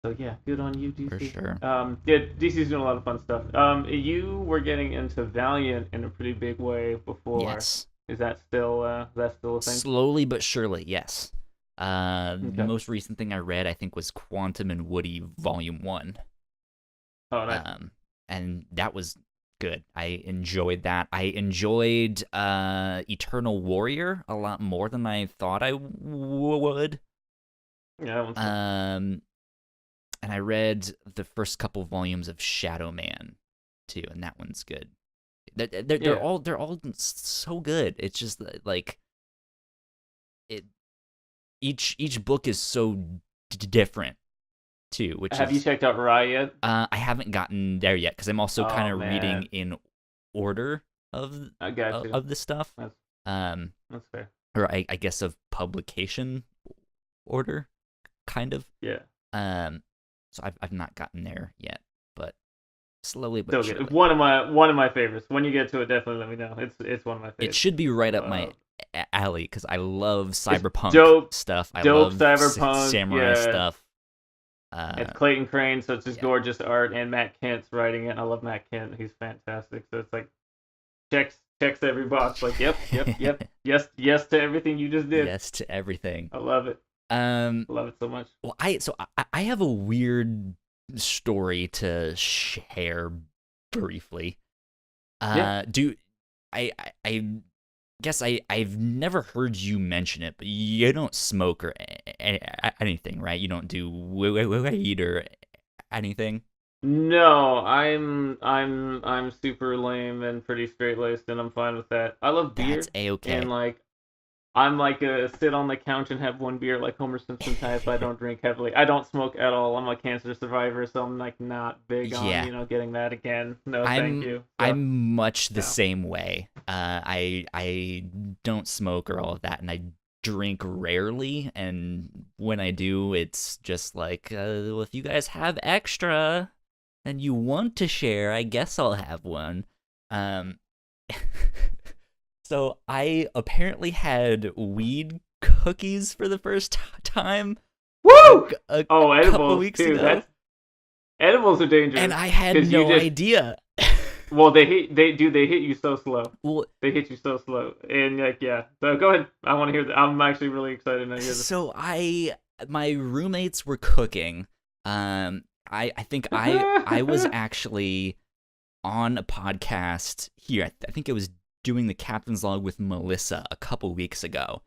So yeah, good on you, for DC. sure. Yeah, DC's doing a lot of fun stuff. You were getting into Valiant in a pretty big way before. Yes. Is that still a thing? Slowly but surely, yes. The Okay. most recent thing I read, I think, was Quantum and Woody Volume 1. Oh, nice. Um, and that was good. I enjoyed that. I enjoyed Eternal Warrior a lot more than I thought I would. Yeah, that one's fun. Um, And I read the first couple volumes of Shadow Man too, and that one's good. They're Yeah. all so good. It's just like it. Each book is so different too, which Have you is checked out Rye yet? I haven't gotten there yet because I'm also kind Oh of reading man, in order of I got you. of this stuff. That's Um, that's fair. or I guess of publication order, kind of. Yeah, Um, so I've not gotten there yet, but slowly but still good. surely. One of my favorites. When you get to it, definitely let me know. It's one of my It favorites. should be right up my Uh, alley because I love it's cyberpunk dope, stuff. I dope love cyberpunk. samurai Yeah, stuff. it's Clayton Crane, so it's just Yeah. gorgeous art, and Matt Kent's writing it. And I love Matt Kent. He's fantastic. So it's like checks every box. Like yep, yes to everything you just did. Yes to everything. I love it. Um, I love it so much. well, I have a weird story to share briefly. Yeah. Do I guess I've never heard you mention it, but you don't smoke or anything, right? You don't do weed or anything. No, I'm super lame and pretty straight laced, and I'm fine with that. I love That's beer, and a-okay. like I'm like a sit on the couch and have one beer like Homer Simpson type. I don't drink heavily. I don't smoke at all. I'm a cancer survivor, so I'm like not big on Yeah, getting that again. No, thank I'm you. So I'm much the no. same way. I don't smoke or all of that, and I drink rarely. And when I do, it's just like, well, if you guys have extra and you want to share, I guess I'll have one. Um, so I apparently had weed cookies for the first time Woo! a Oh, couple edibles weeks too. ago, That's edibles are and dangerous I had because you no just idea. well they hit you so slow. Well, They hit you so slow, and like yeah. So go ahead. I want to hear that. I'm actually really excited to hear this. so my roommates were cooking. I think I was actually on a podcast here. I think it was doing the captain's log with Melissa a couple weeks ago,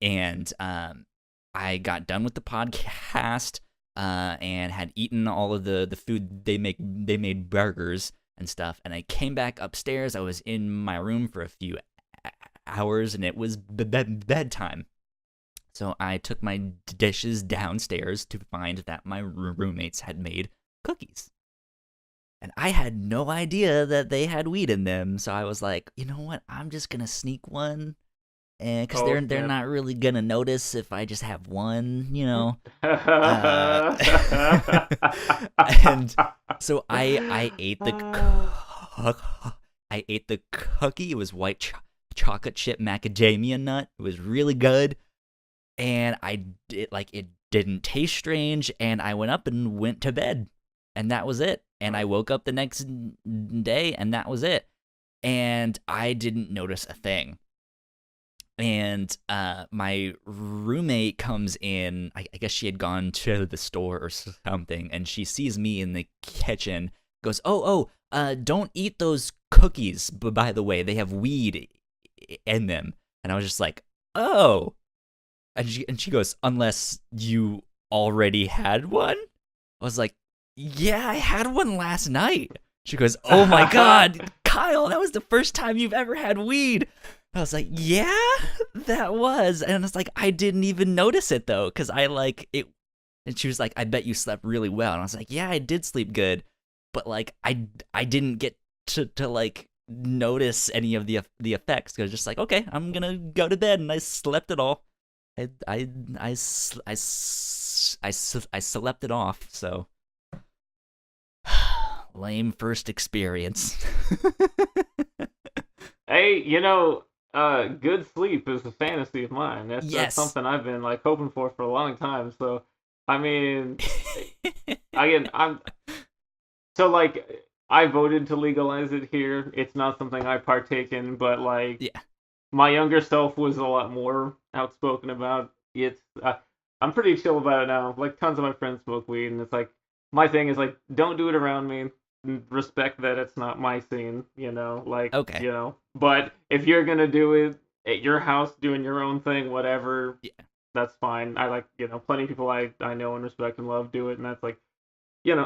and I got done with the podcast and had eaten all of the food they made burgers and stuff, and I came back upstairs. I was in my room for a few hours, and it was bedtime. So I took my dishes downstairs to find that my roommates had made cookies. And I had no idea that they had weed in them. So I was like, you know what? I'm just going to sneak one. And because Oh they're snap! not really going to notice if I just have one, you know. Uh, and so I ate I ate the cookie. It was white chocolate chip macadamia nut. It was really good, and it didn't taste strange, and I went up and went to bed, and that was it. And I woke up the next day, and that was it. And I didn't notice a thing. And my roommate comes in. I guess she had gone to the store or something, and she sees me in the kitchen. Goes, don't eat those cookies. But by the way, they have weed in them. And I was just like, oh. And she goes, unless you already had one? I was like, yeah, I had one last night. She goes, oh my God, Kyle, that was the first time you've ever had weed. I was like, yeah, that was. And it's like, I didn't even notice it though, because I like it. And she was like, I bet you slept really well. And I was like, yeah, I did sleep good. But like, I didn't get to like notice any of the effects. Because just like, okay, I'm going to go to bed. And I slept it all. I slept it off, so lame first experience. Hey, good sleep is a fantasy of mine. That's Yes. something I've been like hoping for a long time. So, I mean, again, I'm so like I voted to legalize it here. It's not something I partake in, but like Yeah. my younger self was a lot more outspoken about it. I'm pretty chill about it now. Like tons of my friends smoke weed, and it's like my thing is like don't do it around me. Respect that it's not my scene, like Okay. But if you're gonna do it at your house, doing your own thing, whatever, Yeah. that's fine. I like plenty of people I know and respect and love do it, and that's like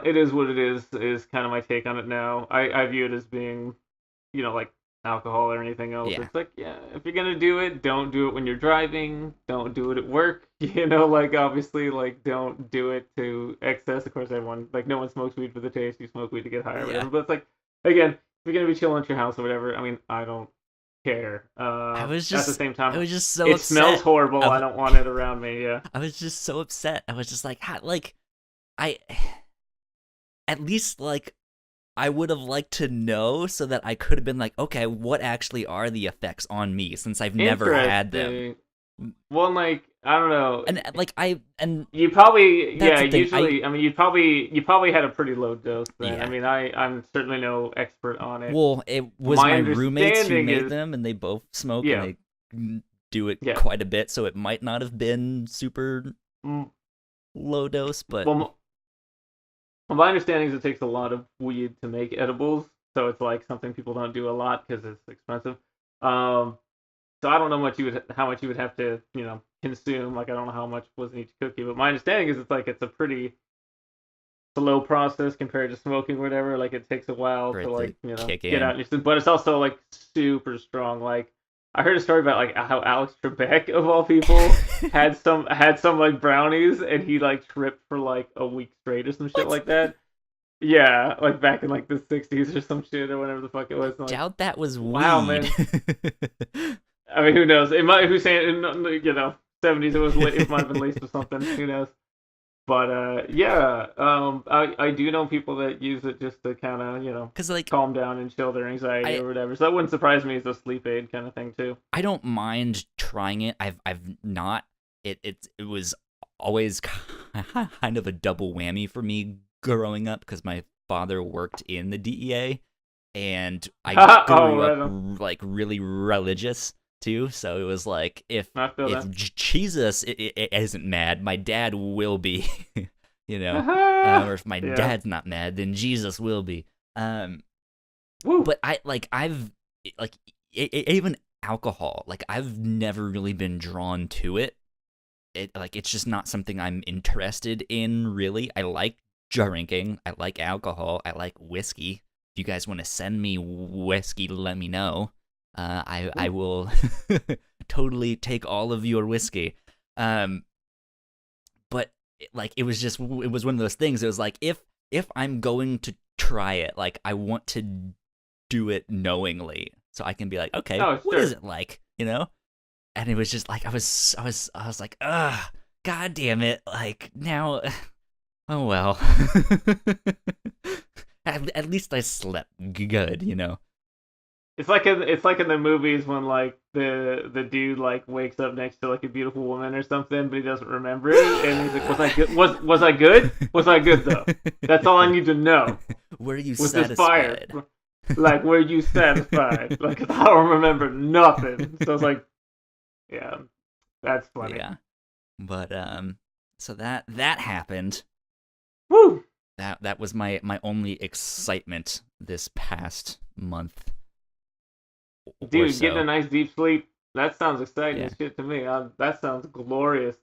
it is what it is kind of my take on it now. I view it as being, like alcohol or anything else. Yeah. It's like, yeah, if you're gonna do it, don't do it when you're driving. Don't do it at work. Like obviously, like don't do it to excess. Of course, everyone like no one smokes weed for the taste. You smoke weed to get high or Yeah. whatever. But it's like, again, if you're gonna be chilling at your house or whatever, I mean, I don't care. At the same I time, was just so it smells upset. horrible. I don't want it around me. Yeah. I was just so upset. I was just like, I at least like I would have liked to know so that I could have been like, okay, what actually are the effects on me since I've never had them. Interesting. Well, like I don't know. And like and You probably, that's yeah. the thing. Usually, I mean, you probably had a pretty low dose then. I Yeah. mean, I'm certainly no expert on it. Well, it was My my roommates who understanding made is, them, and they both smoke, and yeah, they do it yeah. quite a bit, so it might not have been super Mm, low dose, but Well, my understanding is it takes a lot of weed to make edibles, so it's like something people don't do a lot because it's expensive. Um, so I don't know how much you would have to, consume. Like I don't know how much was in each cookie, but my understanding is it's a pretty slow process compared to smoking or whatever. Like it takes a while for to it to like kick get out in. in your sleep, but it's also like super strong. Like I heard a story about like how Alex Trebek of all people had some like brownies and he like tripped for like a week straight or some shit What? like that. Yeah, like back in like the '60s or some shit or whatever the fuck it was. And, like, Doubt that was wow, weed. man. I mean, who knows? It might. Who's saying? '70s. It might have been laced with something. Who knows? But yeah, I do know people that use it just to kind of Cuz like calm down and chill their anxiety I or whatever. So that wouldn't surprise me as a sleep aid kind of thing too. I don't mind trying it. I've not it was always kind of a double whammy for me growing up because my father worked in the DEA and I Oh, grew up right on. like really religious too. So it was like I feel if that. Jesus isn't mad, my dad will be, you know. Or if my Yeah. dad's not mad, then Jesus will be. Woo. But like even alcohol, like I've never really been drawn to it. It's just not something I'm interested in really. I like drinking, I like alcohol, I like whiskey. If you guys want to send me whiskey, let me know. I Ooh. will totally take all of your whiskey. Um, but it was one of those things. It was like if I'm going to try it, like I want to do it knowingly, so I can be like, okay, Oh, what is sure. it like, you know? And it was just like I was like, ugh, god damn it, like now, oh well. At least I slept good, you know. It's like in the movies when like the dude like wakes up next to like a beautiful woman or something, but he doesn't remember it, and he's like, "Was I good? Was I good? Was I good though? That's all I need to know. Were you Was this fire? satisfied? Like, were you satisfied? Like, 'cause I don't remember nothing." So it's like, yeah, that's funny. Yeah, but so that happened. Woo, That was my only excitement this past month or dude, getting a so. nice deep sleep. That sounds exciting Yeah. as shit to me. That sounds glorious.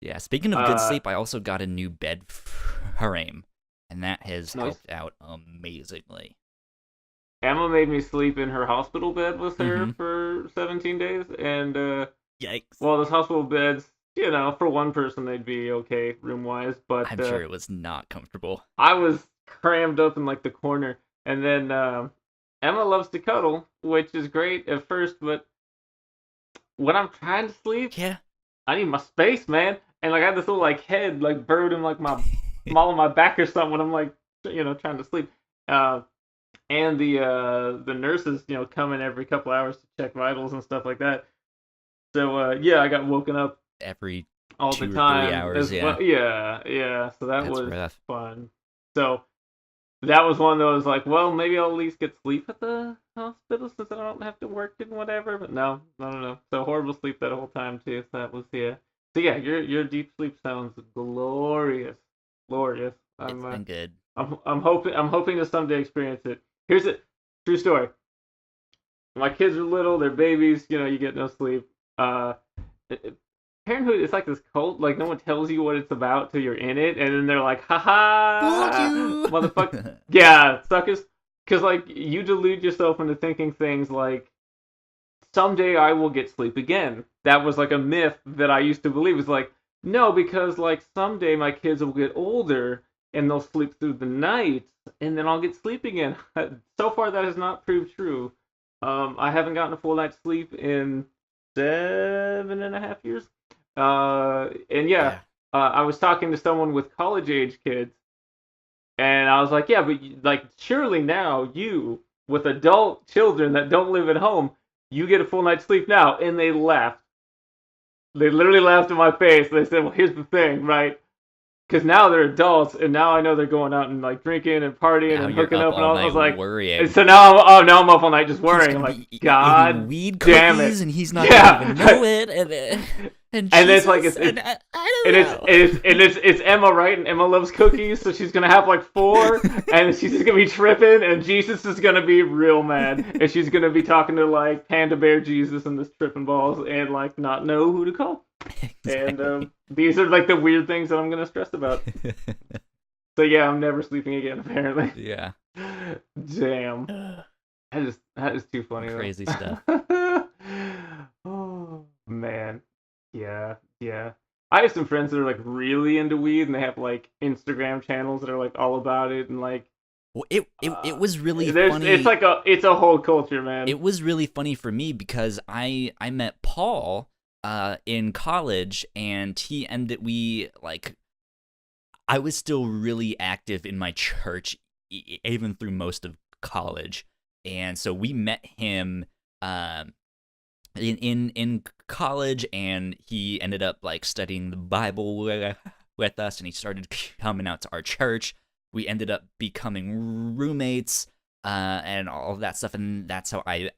Yeah, speaking of good Uh, sleep, I also got a new bed frame, and that has Nice. helped out amazingly. Emma made me sleep in her hospital bed with her Mm-hmm. for 17 days, and Yikes. well, those hospital beds, for one person they'd be okay room wise, but I'm sure it was not comfortable. I was crammed up in like the corner, and then Emma loves to cuddle, which is great at first, but when I'm trying to sleep, Yeah. I need my space, man. And like I had this little like head like bird in like my small of my back or something when I'm like trying to sleep. Uh, and the nurses come in every couple hours to check vitals and stuff like that. So yeah, I got woken up Every all the 2 or 3 hours, time as yeah. well. Yeah, yeah. So that That's was rough. fun. So that was one that was like, well, maybe I'll at least get sleep at the hospital since I don't have to work and whatever. But no, no, no, no. So horrible sleep that whole time too. So that was yeah. So yeah, your deep sleep sounds glorious, glorious. It's been good. I'm hoping to someday experience it. Here's a true story. My kids are little, they're babies. You get no sleep. Uh, Parenthood is like this cult. Like no one tells you what it's about till you're in it, and then they're like, "Ha Fooled ha, you. motherfucker." Yeah, suckers. Because like you delude yourself into thinking things like someday I will get sleep again. That was like a myth that I used to believe. It's like no, because like someday my kids will get older and they'll sleep through the night, and then I'll get sleep again. So far, that has not proved true. I haven't gotten a full night's sleep in 7.5 years. And yeah, Yeah. I was talking to someone with college age kids, and I was like, yeah, but like surely now you with adult children that don't live at home, you get a full night's sleep now. And they laughed. They literally laughed in my face. They said, well, here's the thing, right? Because now they're adults, and now I know they're going out and like drinking and partying Now and you're hooking up up, and all all. I night was like, and worrying. so now now I'm up all night just He's worrying. I'm gonna like, be eating God weed damn cookies, it, and he's not gonna even yeah. know it. And And it's like Jesus, and I don't and it's know. it's Emma, right? And Emma loves cookies, so she's gonna have like four, and she's just gonna be tripping, and Jesus is gonna be real mad, and she's gonna be talking to like Panda Bear Jesus and this tripping balls, and like not know who to call. And Exactly. these are like the weird things that I'm gonna stress about. So yeah, I'm never sleeping again. Apparently. Yeah. Damn, that is too funny Crazy stuff. though. Oh man, yeah, yeah. I have some friends that are like really into weed, and they have like Instagram channels that are like all about it, and like Well, it was really there's funny. it's a whole culture, man. It was really funny for me because I met Paul in college, and he ended we like I was still really active in my church even through most of college, and so we met him um in college, and he ended up like studying the Bible with us, and he started coming out to our church. We ended up becoming roommates, and all of that stuff, and that's how I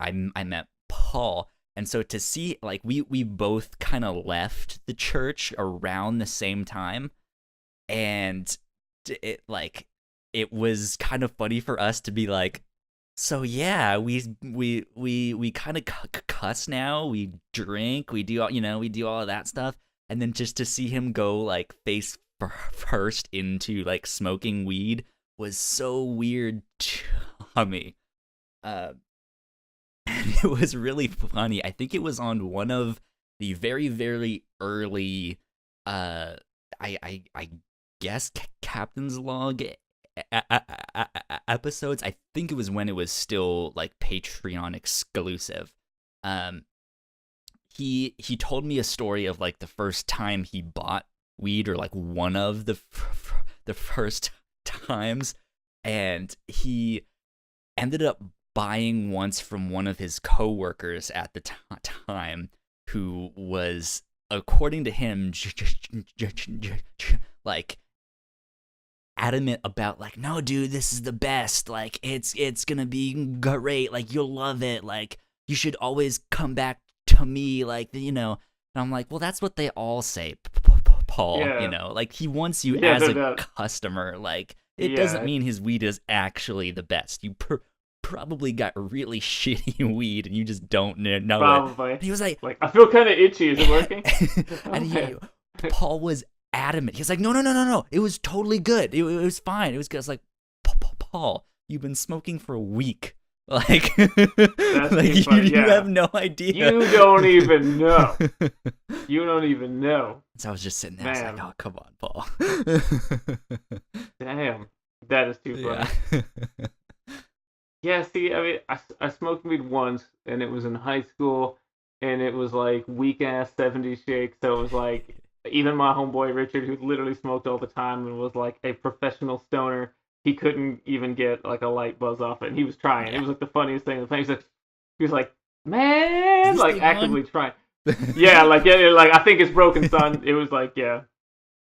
met Paul. And so to see like we both kind of left the church around the same time, and it was kind of funny for us to be like, so yeah, we kind of cuss now. We drink. We do we do all of that stuff, and then just to see him go like face first into like smoking weed was so weird to me. Uh, and it was really funny. I think it was on one of the very early, uh, I guess Captain's Log episodes. I think it was when it was still like Patreon exclusive. Um, he told me a story of like the first time he bought weed, or like one of the first times, and he ended up buying once from one of his coworkers at the time, who was, according to him, like adamant about like, no dude, this is the best, like it's gonna be great, like you'll love it, like you should always come back to me, like and I'm like, well, that's what they all say, Paul, Yeah, like he wants you yeah, as they're a not. customer, like it doesn't Yeah, mean his weed is actually the best. You probably got really shitty weed and you just don't know it. probably. And he was like, Like I feel kind of itchy. Is it working? and Oh man. Paul was adamant. He's like, no, it was totally good. It was fine. It was good. I was like, Paul, you've been smoking for a week. Like, That's like too funny. you Yeah. have no idea. You don't even know. You don't even know. So I was just sitting there. I was like, Man. oh, come on, Paul. Damn. That is too Yeah. funny. Yeah, see, I mean, I smoked weed once, and it was in high school, and it was like weak ass 70s shake. So it was like, even my homeboy Richard, who literally smoked all the time and was like a professional stoner, he couldn't even get like a light buzz off it. And he was trying. It Yeah. was like the funniest thing. He was like, Is man, this like thing on? actively trying. Yeah, like I think it's broken, son. It was like, yeah.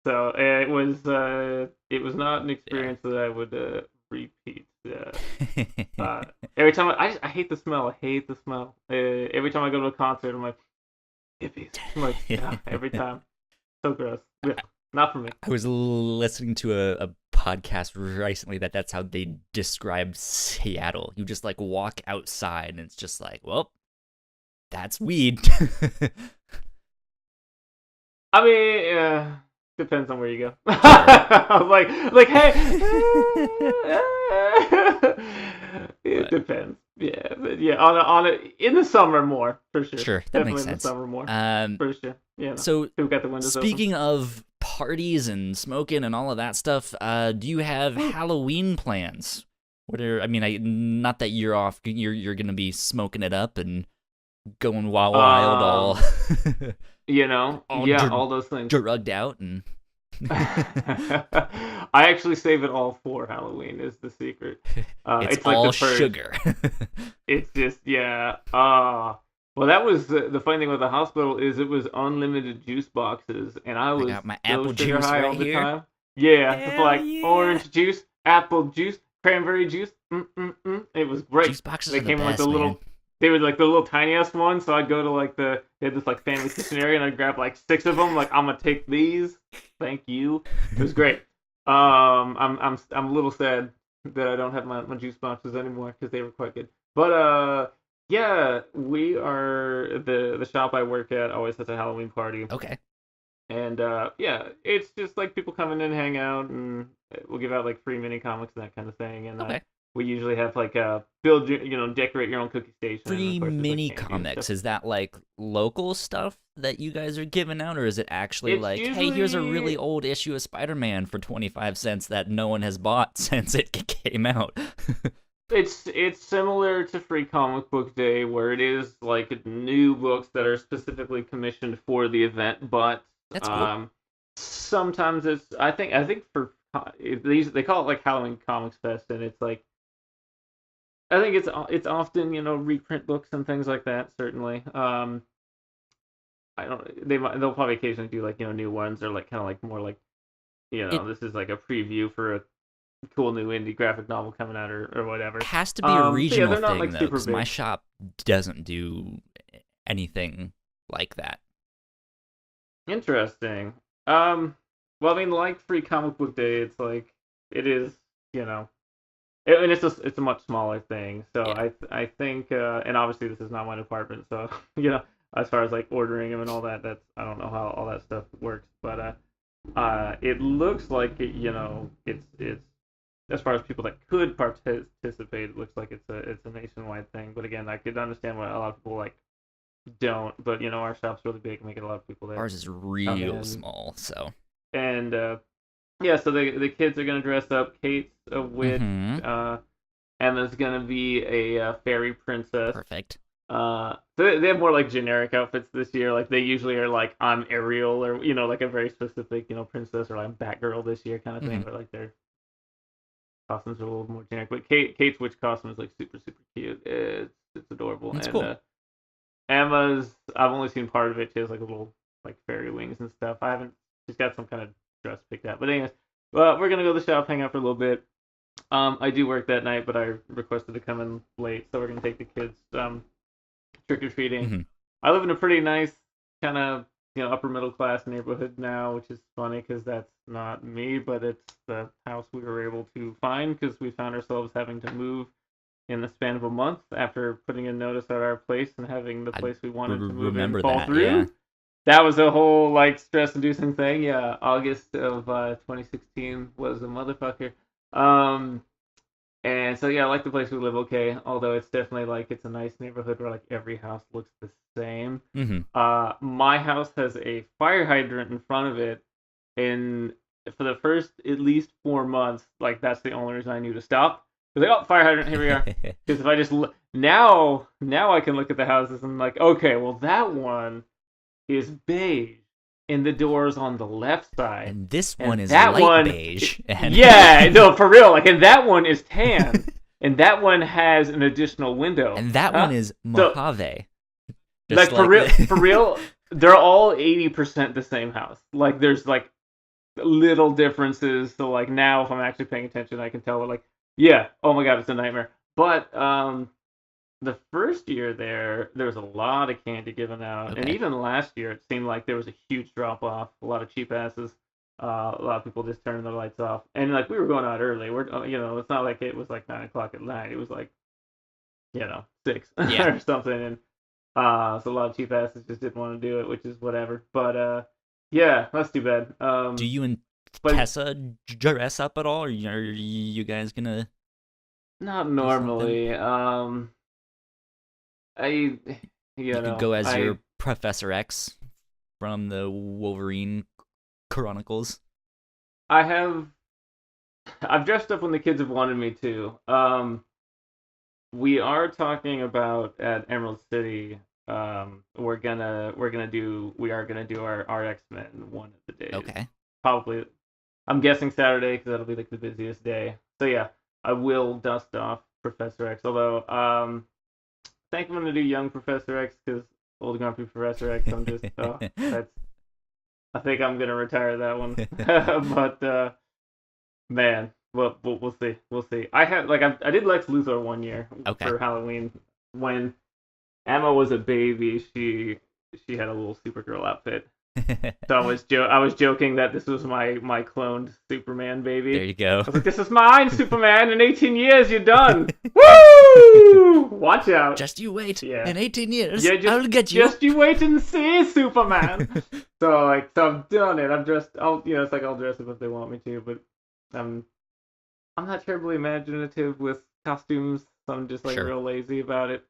So it was not an Yeah. experience that I would repeat. Every time I hate the smell. I hate the smell. Every time I go to a concert, I'm like hippies. I'm like every time. So gross. Yeah, not for me. I was listening to a podcast recently that's how they describe Seattle. You just like walk outside and it's just like, well, that's weed. I mean, depends on where you go. Sure. I was like, hey, it But depends. Yeah, but yeah, on a in the summer more for sure. sure, that makes Definitely in the sense. summer more Um, for sure. Yeah, no, so we've got the windows open. speaking of parties and smoking and all of that stuff, do you have Ooh. Halloween plans? What are I mean, not that you're off, you're gonna be smoking it up and going wild, all Um, all yeah, all those things. drugged out and I actually save it all for Halloween. Is the secret? it's It's like the all purge. sugar. It's just yeah. Well, that was the funny thing with the hospital is it was unlimited juice boxes, and I I was got my so apple sugar juice high right all the here. time. Yeah, it's Hell like yeah! orange juice, apple juice, cranberry juice. It was great. Juice boxes They are the came in like the best, man. little. They were like the little tiniest ones, so I'd go to like they had this like family kitchen area, and I'd grab like 6 of them. Like I'm gonna take these. Thank you. It was great. I'm a little sad that I don't have my juice boxes anymore because they were quite good. But yeah, we are the shop I work at always has a Halloween party, Okay, and yeah, it's just like people come in and hang out, and we'll give out like free mini comics and that kind of thing, and okay. we usually have like decorate your own cookie station, and of Free course there's like mini candy and stuff. comics. Is that like local stuff that you guys are giving out, or is it actually It's like, hey, here's a really usually old issue of Spider-Man for 25 cents that no one has bought since it came out? it's similar to Free Comic Book Day, where it is like new books that are specifically commissioned for the event. But That's cool. um, sometimes it's I think for these they call it like Halloween Comics Fest, and it's like I think it's often reprint books and things like that. Certainly, I don't they'll probably occasionally do like new ones or like kind of like more like It this is like a preview for a cool new indie graphic novel coming out or whatever. has to be a So yeah, regional they're not thing like though, super because my big. shop doesn't do anything like that. Interesting. Well, I mean, like Free Comic Book Day, it's like it is, you know, and it's a much smaller thing. So Yeah. I think, and obviously this is not my department, so as far as like ordering them and all that, that's I don't know how all that stuff works, but it looks like it's as far as people that could participate, it looks like it's a nationwide thing. But again, I could understand why a lot of people like don't, but our shop's really big and we get a lot of people that Ours is come real in. small, so. And yeah, so the kids are gonna dress up. Kate's a witch. Mm-hmm. Emma's gonna be a fairy princess. Perfect. So they have more like generic outfits this year. Like they usually are like I'm Ariel or like a very specific princess, or like Batgirl this year kind of Mm-hmm. thing. But like their costumes are a little more generic. But Kate's witch costume is like super super cute. It's adorable. That's And cool. Emma's I've only seen part of it. She has like little like fairy wings and stuff. I haven't. She's got some kind of dress picked out. But anyways, well, we're gonna go to the shop, hang out for a little bit. I do work that night, but I requested to come in late, so we're gonna take the kids trick or treating. Mm-hmm. I live in a pretty nice kind of upper middle class neighborhood now, which is funny because that's not me, but it's the house we were able to find because we found ourselves having to move in the span of a month after putting a notice at our place and having the I place we wanted to move in remember fall that, yeah. through. That was a whole like stress-inducing thing. Yeah, August of 2016 was a motherfucker. Um, and so yeah, I like the place we live. Okay, although it's definitely like it's a nice neighborhood where like every house looks the same. Mm-hmm. My house has a fire hydrant in front of it, and for the first at least 4 months, like that's the only reason I knew to stop. Because like, oh, fire hydrant, here we are. Because if I just now I can look at the houses and I'm like, okay, well that one is beige, and the door's on the left side, And this one and is that light one, beige. And yeah, no, for real, like, and that one is tan, and that one has an additional window, and that one huh? is So, Mojave. Just like, for like real, for real, they're all 80% the same house. Like, there's like little differences. So, like, now if I'm actually paying attention, I can tell. Like, yeah, oh my god, it's a nightmare. But the first year there was a lot of candy given out, and okay. even last year it seemed like there was a huge drop off. A lot of cheap asses, a lot of people just turning their lights off, and like we were going out early. We're it's not like it was like 9 o'clock at night. It was like 6 Yeah. or something, and so a lot of cheap asses just didn't want to do it, which is whatever. But Yeah, that's too bad. Do you and But Tessa dress up at all, or are you guys gonna not do something? normally. I, You could go as I your Professor X from the Wolverine Chronicles. I have I've dressed up when the kids have wanted me to. We are talking about at Emerald City. We are gonna do our X Men one of the days. Okay. Probably, I'm guessing Saturday because that'll be like the busiest day. So yeah, I will dust off Professor X. Although I think I'm gonna do young Professor X because old grumpy Professor X. I'm just that's I think I'm gonna retire that one. But man, well, we'll see. We'll see. I did Lex Luthor one year Okay. for Halloween when Emma was a baby. She had a little Supergirl outfit. So I was joking that this was my cloned Superman There baby. you go. I was like, "This is mine, Superman. In 18 years, you're done. Woo! Watch out." Just you wait. Yeah. In 18 years, Yeah, I'll get you. just you wait and see, Superman. So I've done it. I'm dressed. It's like I'll dress up if they want me to, but I'm I'm not terribly imaginative with costumes. So I'm just like Sure. real lazy about it.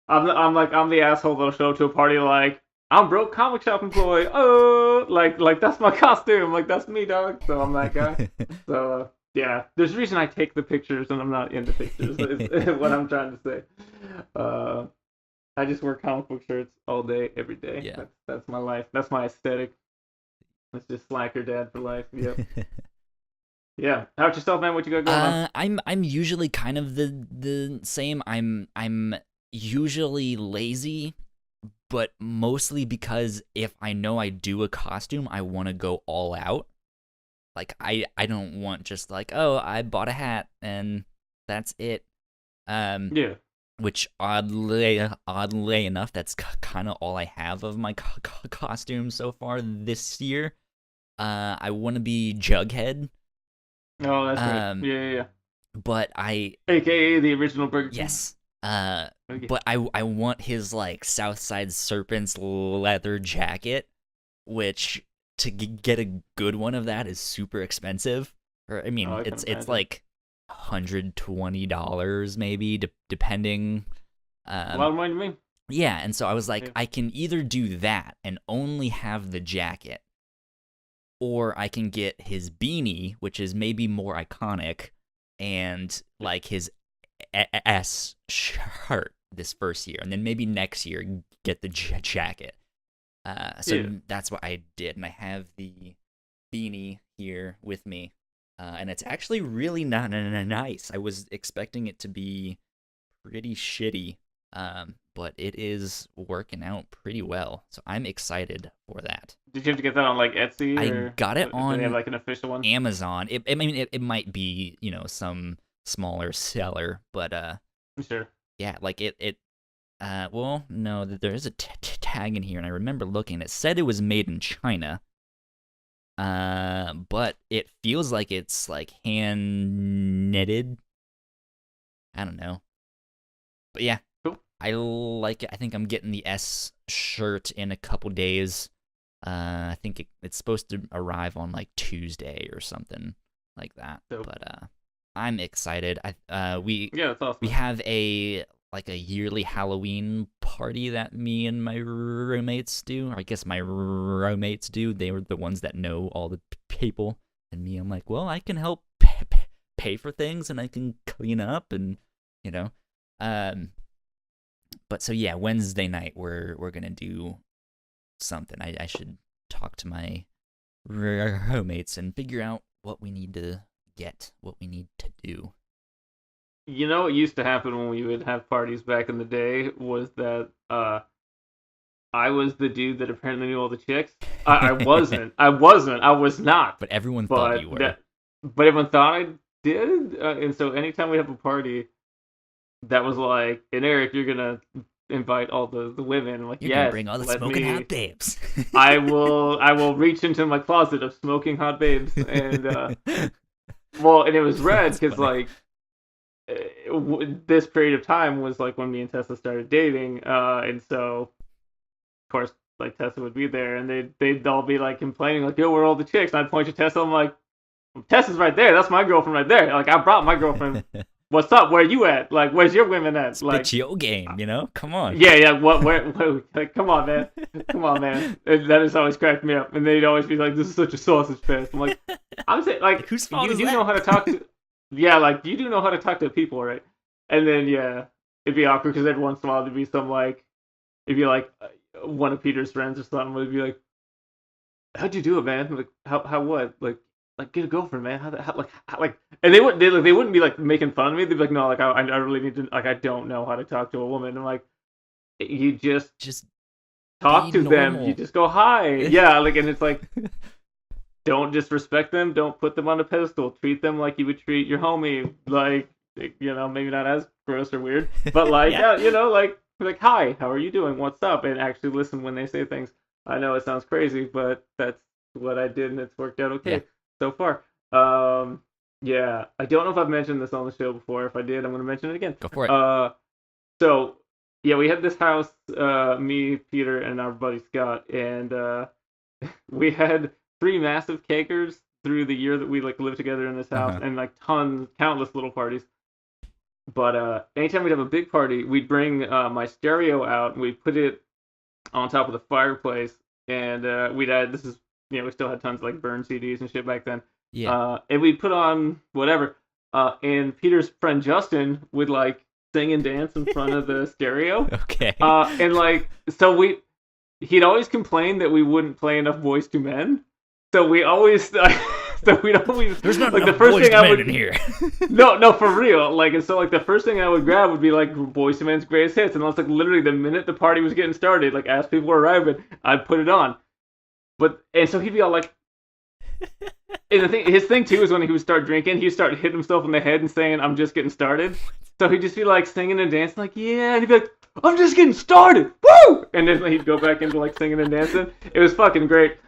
I'm the asshole that'll show up to a party like I'm broke comic shop employee. Oh, like that's my costume. Like that's me, dog. So I'm that guy. So yeah, there's a reason I take the pictures and I'm not into pictures. Is what I'm trying to say. Uh, I just wear comic book shirts all day, every day. Yeah. That's my life. That's my aesthetic. It's just slacker dad for life. Yep. Yeah. How about yourself, man? What you got going on? I'm usually kind of the same. I'm usually lazy, but mostly because if I know I do a costume, I want to go all out. Like I don't want just like, oh, I bought a hat and that's it. Um Yeah. which oddly enough, that's kind of all I have of my costume so far this year. I want to be Jughead. Oh, that's right. Um Yeah, yeah, yeah. but I AKA the original Burger King. yes. Uh Okay. but I want his like Southside Serpents leather jacket, which to get a good one of that is super expensive. Or I Oh, mean, I can it's imagine. like $120 maybe, depending. A lot Um, of money to me. yeah, and so I was like, Yeah. I can either do that and only have the jacket, or I can get his beanie, which is maybe more iconic, and like his S shirt this first year, and then maybe next year get the jacket. So Yeah. that's what I did, and I have the beanie here with me, and it's actually really not nice. I was expecting it to be pretty shitty, but it is working out pretty well. So I'm excited for that. Did you have to get that on like Etsy I or got it do they have on like an official one? Amazon. I mean, it might be some smaller seller, but Sure. yeah, like well, no, there is a tag in here, and I remember looking. It said it was made in China, but it feels like it's like hand knitted. I don't know, but yeah, Cool. I like it. I think I'm getting the S shirt in a couple days. I think it's supposed to arrive on like Tuesday or something like that. Dope. But I'm excited. Yeah, that's we awesome. have a yearly Halloween party that me and my roommates do. Or I guess my roommates do. They were the ones that know all the people, and me, I'm like, well, I can help pay for things, and I can clean up, and you know, um. But so yeah, Wednesday night we're gonna do something. I should talk to my roommates and figure out what we need to get, what we need to do. You know what used to happen when we would have parties back in the day was that I was the dude that apparently knew all the chicks. I wasn't. I wasn't. I was not. But everyone thought But you were. that but everyone thought I did. And so anytime we have a party, that was like, and Eric, you're gonna invite all the women. I'm like, You're gonna yes, bring all the let smoking hot me. babes. I will reach into my closet of smoking hot babes and well, and it was red That's because funny. like this period of time was like when me and Tessa started dating, and so of course like Tessa would be there, and they'd all be like complaining, like, yo, where are all the chicks? And I'd point to Tessa. I'm like, Tessa's right there. That's my girlfriend right there. Like, I brought my girlfriend. What's up? Where you at? Like, where's your women at? Like, Spit your game, you know? Come on. yeah. What? Where? Like, come on, man. Come on, man. That has always cracked me up. And they'd always be like, "This is such a sausage fest." I'm like, I'm saying, like, Whose fault you is do that? know how to talk to, yeah, like you do know how to talk to people, right? And then yeah, it'd be awkward because every once in a while there'd be some like, it'd be like one of Peter's friends or something would be like, "How'd you do it, man? Like, how what? Like get a girlfriend, man. Like, and they wouldn't be like making fun of me. They'd be like, no, like I really need to, like, I don't know how to talk to a woman. And I'm like, you just talk to them. You just go hi, yeah. Like, and it's like, don't disrespect them. Don't put them on a pedestal. Treat them like you would treat your homie. Like, you know, maybe not as gross or weird, but like, yeah, you know, like hi, how are you doing? What's up? And actually listen when they say things. I know it sounds crazy, but that's what I did, and it's worked out okay. Yeah. So far. Yeah, I don't know if I've mentioned this on the show before. If I did, I'm going to mention it again. Go for it. So, yeah, we had this house, me, Peter, and our buddy Scott, and we had 3 massive cakers through the year that we like lived together in this house, and like countless little parties. But anytime we'd have a big party, we'd bring my stereo out, and we'd put it on top of the fireplace, and we'd add, this is, you know, we still had tons of like burn CDs and shit back then. Yeah. And we'd put on whatever. And Peter's friend Justin would like sing and dance in front of the stereo. Okay. And like, so he'd always complain that we wouldn't play enough Boys to Men. So we always, so we'd always. There's not like enough the first Boys thing to I Men would in here. no, for real. Like, and so like the first thing I would grab would be like Boys to Men's greatest hits, and I was like, literally the minute the party was getting started, like as people were arriving, I'd put it on. And so he'd be all like, and his thing too is when he would start drinking, he'd start hitting himself in the head and saying, "I'm just getting started." So he'd just be like singing and dancing, like, yeah, and he'd be like, "I'm just getting started, woo!" And then he'd go back into like singing and dancing. It was fucking great.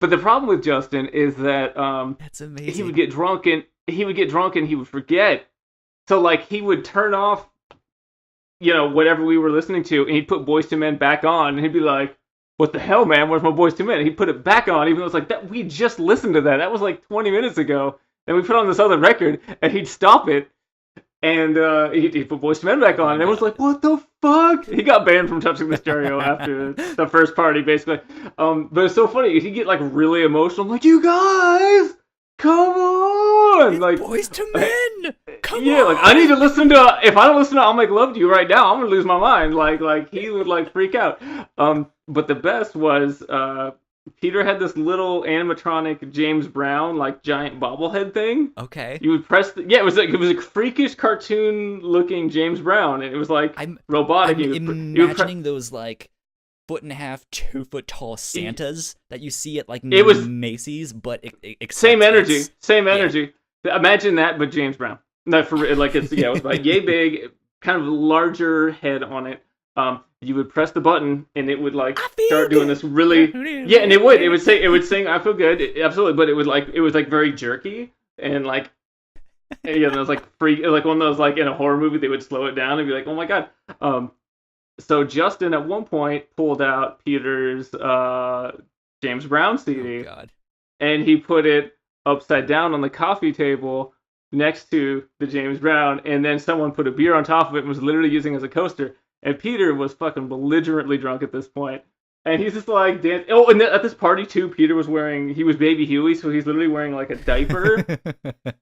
But the problem with Justin is that that's amazing. He would get drunk and he would forget. So like he would turn off, you know, whatever we were listening to, and he'd put Boys to Men back on, and he'd be like, "What the hell, man? Where's my Boys to Men?" And he'd put it back on, even though it's like that we just listened to that. That was like 20 minutes ago, and we put on this other record, and he'd stop it, and he'd put Boys to Men back on, and everyone's like, "What the fuck?" He got banned from touching the stereo after the first party, basically. But it's so funny. He'd get like really emotional. I'm like, "You guys, come on!" It's like Boys to Men. Come on. Yeah, like I need to listen to. If I don't listen to "I'll Make Love to You" right now, I'm gonna lose my mind. Like he would like freak out. But the best was Peter had this little animatronic James Brown like giant bobblehead thing. Okay. You would press it was a freakish cartoon looking James Brown, and it was like robotic. I'm imagining those like 1.5, 2 foot tall Santas that you see at like Macy's, but same energy. Yeah. Imagine that, but James Brown. No, for like it was like yay big, kind of larger head on it. You would press the button and it would like start doing this really and it would sing "I Feel Good," absolutely, but it was like very jerky and like it was like like one of those like in a horror movie they would slow it down and be like, "Oh my god." So Justin at one point pulled out Peter's James Brown CD. Oh god. And he put it upside down on the coffee table next to the James Brown, and then someone put a beer on top of it and was literally using it as a coaster. And Peter was fucking belligerently drunk at this point. And he's just like dancing. Oh, and at this party too, Peter was he was Baby Huey, so he's literally wearing like a diaper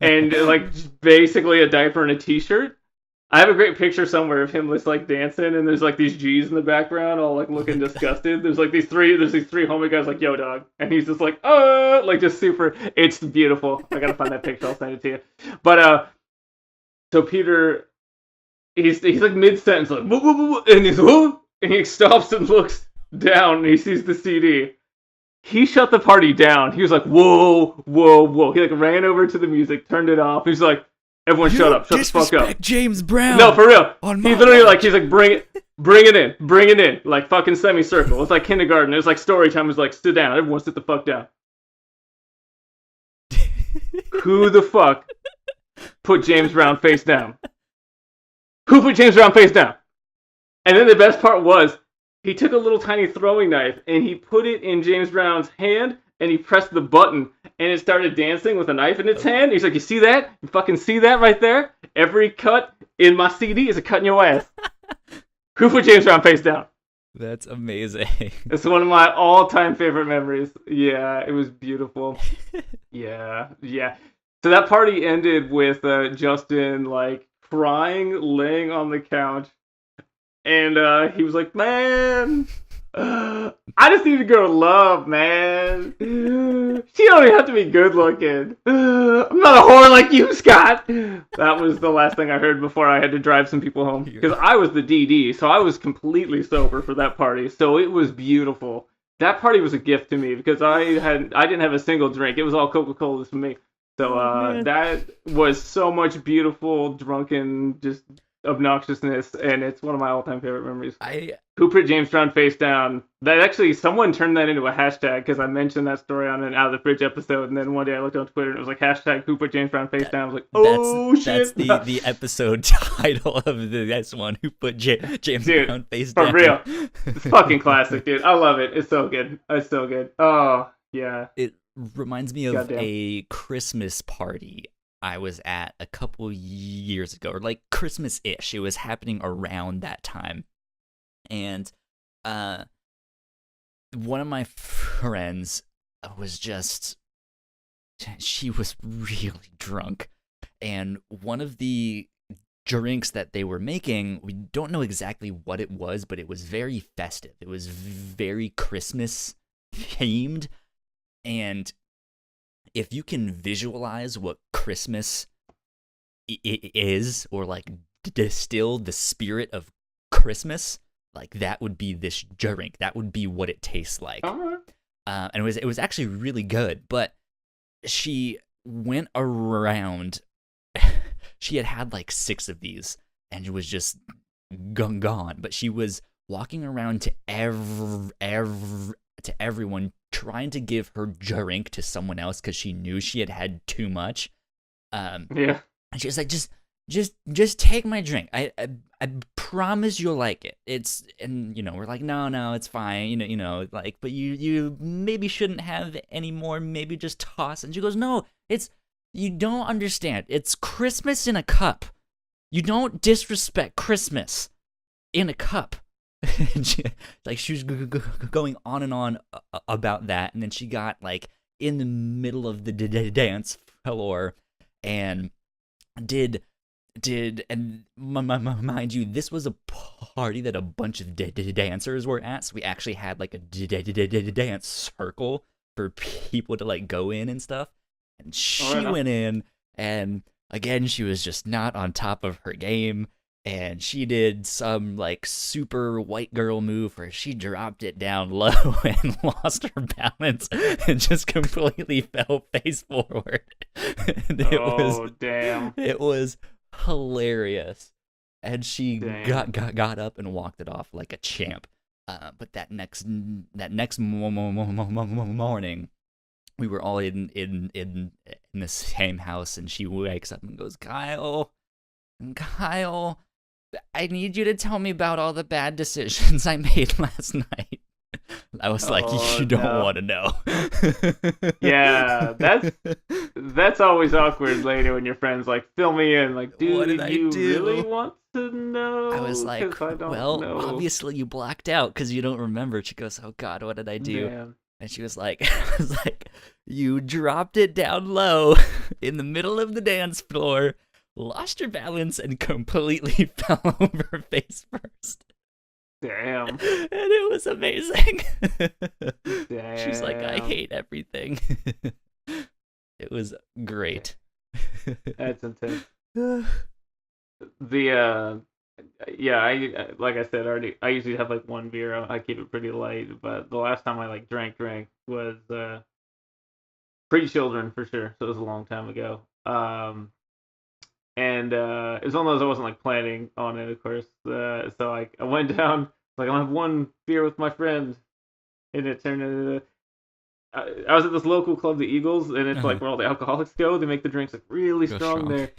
and like basically a diaper and a t-shirt. I have a great picture somewhere of him just like dancing, and there's like these G's in the background, all like looking disgusted. There's these three homie guys like, "Yo, dog," and he's just like, like just super. It's beautiful. I gotta find that picture. I'll send it to you. But so Peter, he's like mid sentence, like, whoa, whoa, whoa, and he's whoa, and he stops and looks down, and he sees the CD. He shut the party down. He was like, "Whoa, whoa, whoa!" He like ran over to the music, turned it off. He's like, "Everyone, shut up! Shut the fuck up!" James Brown. No, for real. He's literally like, bring it in, like fucking semicircle. It's like kindergarten. It's like story time. It's like, sit down. Everyone, sit the fuck down. Who the fuck put James Brown face down? Who put James Brown face down? And then the best part was, he took a little tiny throwing knife and he put it in James Brown's hand and he pressed the button and it started dancing with a knife in its hand. He's like, you see that? You fucking see that right there? Every cut in my CD is a cut in your ass. Who put James Brown face down? That's amazing. It's one of my all-time favorite memories. Yeah, it was beautiful. Yeah. So that party ended with Justin like crying, laying on the couch, and he was like, "Man, I just need a girl to love, man. She don't even have to be good looking. I'm not a whore like you, Scott." That was the last thing I heard before I had to drive some people home. Because I was the DD, so I was completely sober for that party. So it was beautiful. That party was a gift to me because I didn't have a single drink. It was all Coca-Cola for me. So that was so much beautiful, drunken, just obnoxiousness, and it's one of my all-time favorite memories. Who put James Brown face down? That actually, someone turned that into a hashtag because I mentioned that story on an Out of the Fridge episode, and then one day I looked on Twitter and it was like hashtag Who put James Brown face down. I was like, oh shit! That's the episode title of this one. Who put James Brown face down? For real, it's fucking classic, dude. I love it. It's so good. It's so good. Oh yeah. It reminds me of a Christmas party I was at a couple years ago, or like Christmas-ish. It was happening around that time. And one of my friends she was really drunk. And one of the drinks that they were making, we don't know exactly what it was, but it was very festive. It was very Christmas themed. And if you can visualize what Christmas is, or like distill the spirit of Christmas, like that would be this drink. That would be what it tastes like. And it was actually really good. But she went around. She had like 6 of these, and it was just gone. But she was walking around to everyone, trying to give her drink to someone else because she knew she had too much. Yeah. And she was like, just take my drink. I promise you'll like it. And we're like, no, it's fine. Like, but you maybe shouldn't have any more. Maybe just toss. And she goes, no, you don't understand. It's Christmas in a cup. You don't disrespect Christmas in a cup. She was going on and on about that, and then she got like in the middle of the dance floor and and mind you, this was a party that a bunch of dancers were at, so we actually had like a dance circle for people to like go in and stuff. And she went in, and again, she was just not on top of her game. And she did some like super white girl move where she dropped it down low and lost her balance and just completely fell face forward. And damn! It was hilarious. And she got up and walked it off like a champ. But that next morning, we were all in the same house, and she wakes up and goes, Kyle, I need you to tell me about all the bad decisions I made last night. I was like, you don't want to know. Yeah, that's always awkward later when your friend's like, fill me in. Like, dude, what did I do? Really want to know? I was like, know. Obviously you blacked out because you don't remember. She goes, oh God, what did I do? Damn. And she was like, you dropped it down low in the middle of the dance floor, lost your balance, and completely fell over face first. Damn. And it was amazing. Damn. She's like, I hate everything. It was great. That's intense. I like I said already, I usually have like one beer. I keep it pretty light, but the last time I like drank was pre-children for sure. So it was a long time ago. And it was one of those I wasn't like planning on it, of course. So I went down, like I'll have one beer with my friend, and it turned into. I was at this local club, the Eagles, and it's like where all the alcoholics go. They make the drinks like really strong there.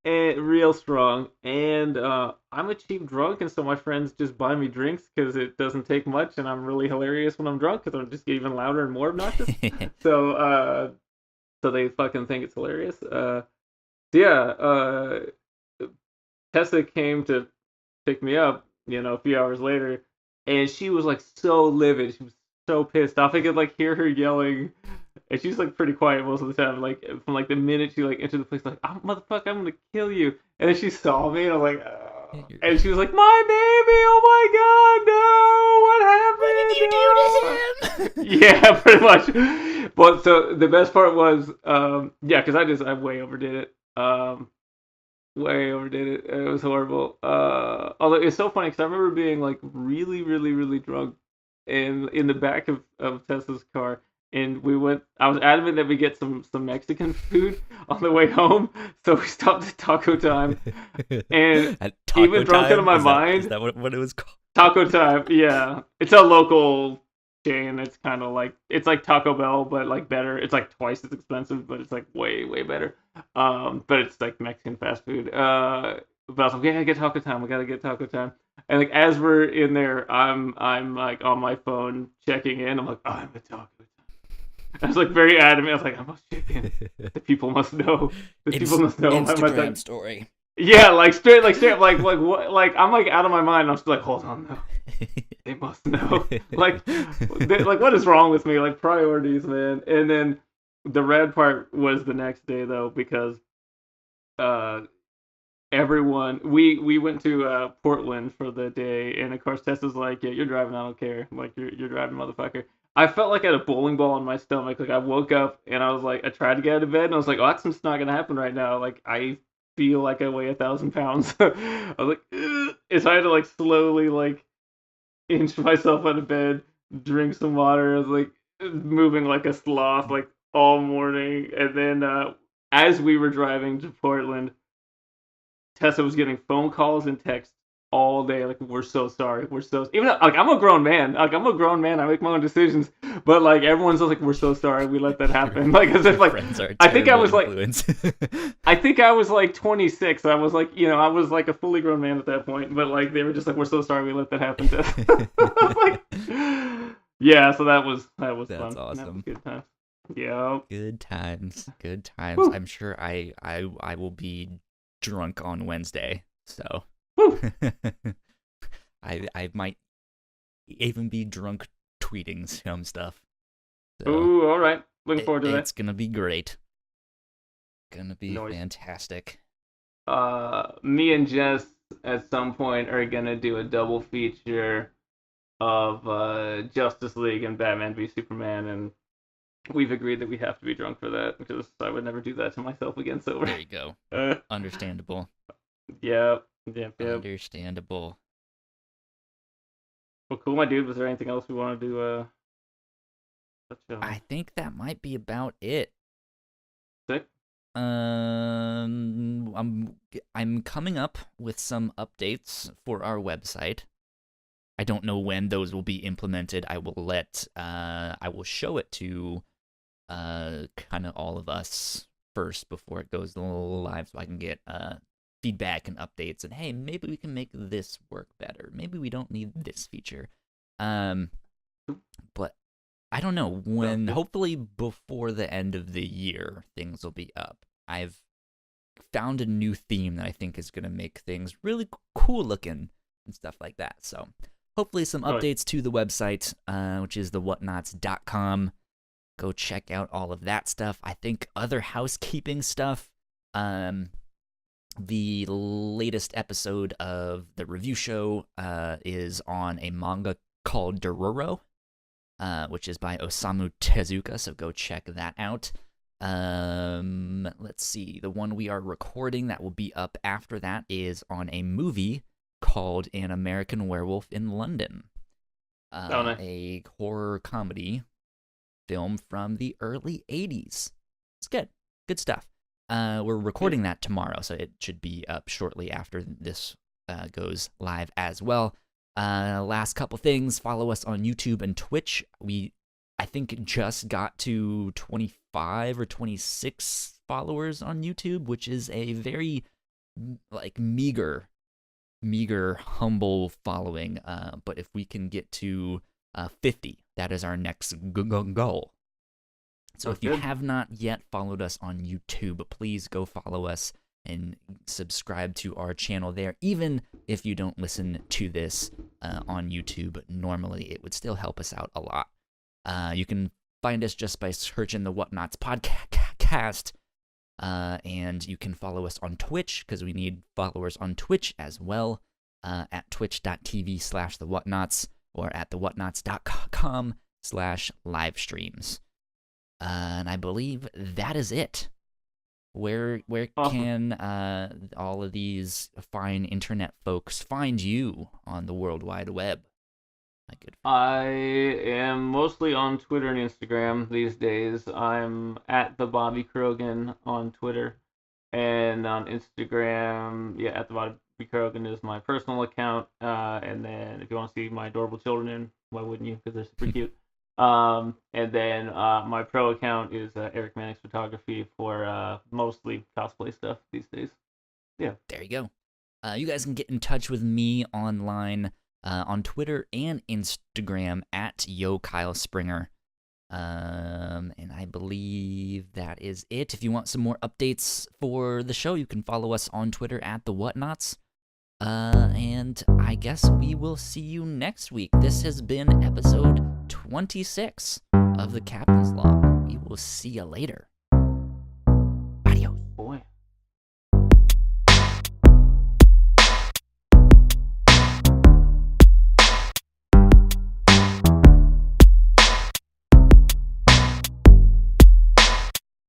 and real strong. And I'm a cheap drunk, and so my friends just buy me drinks because it doesn't take much, and I'm really hilarious when I'm drunk because I'm just even louder and more obnoxious. So so they fucking think it's hilarious. So yeah, Tessa came to pick me up, a few hours later, and she was like so livid. She was so pissed off. I could like hear her yelling, and she's like pretty quiet most of the time. Like from like the minute she like entered the place, like, oh, motherfucker, I'm gonna kill you. And then she saw me, and I'm like, oh. And she was like, my baby, oh my god, no, what What did happened? you do to him? Yeah, pretty much. But so the best part was, yeah, because I way overdid it. Way overdid it. It was horrible. Although it's so funny because I remember being like really, really, really drunk in the back of Tessa's car, and we went. I was adamant that we get some Mexican food on the way home, so we stopped at Taco Time, and At even Taco drunk out of Time? my Is mind, that what it was called? Taco Time. Yeah, it's a local chain. It's kind of like it's like Taco Bell, but like better. It's like twice as expensive, but it's like way way better. But it's like Mexican fast food. But I was like, we gotta get Taco Time. We gotta get Taco Time. And like as we're in there, I'm like on my phone checking in. I'm like, oh, I'm at Taco Time. I was like very adamant. I was like, I must check in. The people must know. The people must know. I'm at Instagram story. Yeah, like straight up, like what, like I'm like out of my mind. I'm still like, hold on, no, they must know. Like what is wrong with me? Like priorities, man. And then the red part was the next day though, because uh everyone we went to Portland for the day, and of course Tessa's like, yeah, you're driving, I don't care. Like you're driving, motherfucker. I felt like I had a bowling ball in my stomach. Like I woke up and I was like, I tried to get out of bed and I was like, oh, that's just not gonna happen right now. Like I feel like I weigh 1,000 pounds. I was like, ugh. And so I had to like slowly like inch myself out of bed, drink some water. I was like moving like a sloth like all morning, and then as we were driving to Portland, Tessa was getting phone calls and texts all day. Like, we're so sorry. We're so even though, like I'm a grown man. Like I'm a grown man. I make my own decisions. But like everyone's like, we're so sorry. We let that happen. Like as if like Friends are a I think I terrible was like influence. I think I was like 26. I was like, I was like a fully grown man at that point. But like they were just like, we're so sorry. We let that happen. I was like, yeah. So that was That's fun. That was awesome. good time. Yeah. Good times. Good times. Woo. I'm sure I will be drunk on Wednesday. So Woo. I might even be drunk tweeting some stuff. So Ooh. All right. Looking forward to that. it's gonna be great. Gonna be Noise. fantastic. Me and Jess at some point are gonna do a double feature of Justice League and Batman v Superman, and we've agreed that we have to be drunk for that because I would never do that to myself again sober. There you go. Understandable. Yep, yep, yep. Understandable. Well, cool, my dude. Was there anything else we want to do? Touch on? I think that might be about it. Sick. I'm coming up with some updates for our website. I don't know when those will be implemented. I will show it to kind of all of us first before it goes live, so I can get feedback and updates. And hey, maybe we can make this work better. Maybe we don't need this feature. But I don't know when. Hopefully before the end of the year, things will be up. I've found a new theme that I think is gonna make things really cool looking and stuff like that. So hopefully some updates to the website, which is the whatnauts.com. Go check out all of that stuff. I think other housekeeping stuff. The latest episode of the review show is on a manga called Dororo, which is by Osamu Tezuka, so go check that out. Let's see. The one we are recording that will be up after that is on a movie called An American Werewolf in London. Nice. A horror comedy film from the early 80s. It's good. Good stuff. We're recording that tomorrow, so it should be up shortly after this goes live as well. Last couple things. Follow us on YouTube and Twitch. I think just got to 25 or 26 followers on YouTube, which is a very like meager, humble following. But if we can get to 50, that is our next goal. So if you have not yet followed us on YouTube, please go follow us and subscribe to our channel there. Even if you don't listen to this on YouTube normally, it would still help us out a lot. You can find us just by searching the Whatnauts podcast. And you can follow us on Twitch, because we need followers on Twitch as well, at twitch.tv/thewhatnauts or at thewhatnauts.com/livestreams. And I believe that is it. Where can all of these fine internet folks find you on the World Wide Web? My good friend. I am mostly on Twitter and Instagram these days. I'm at the Bobby Krogan on Twitter, and on Instagram, at the Bobby Krogan is my personal account. And then if you want to see my adorable children, why wouldn't you? Because they're super cute. And then my pro account is Eric Manix Photography for mostly cosplay stuff these days. Yeah. There you go. You guys can get in touch with me online on Twitter and Instagram at YoKyleSpringer. And I believe that is it. If you want some more updates for the show, you can follow us on Twitter at the Whatnauts. And I guess we will see you next week. This has been episode 26 of the Captain's Log. We will see you later.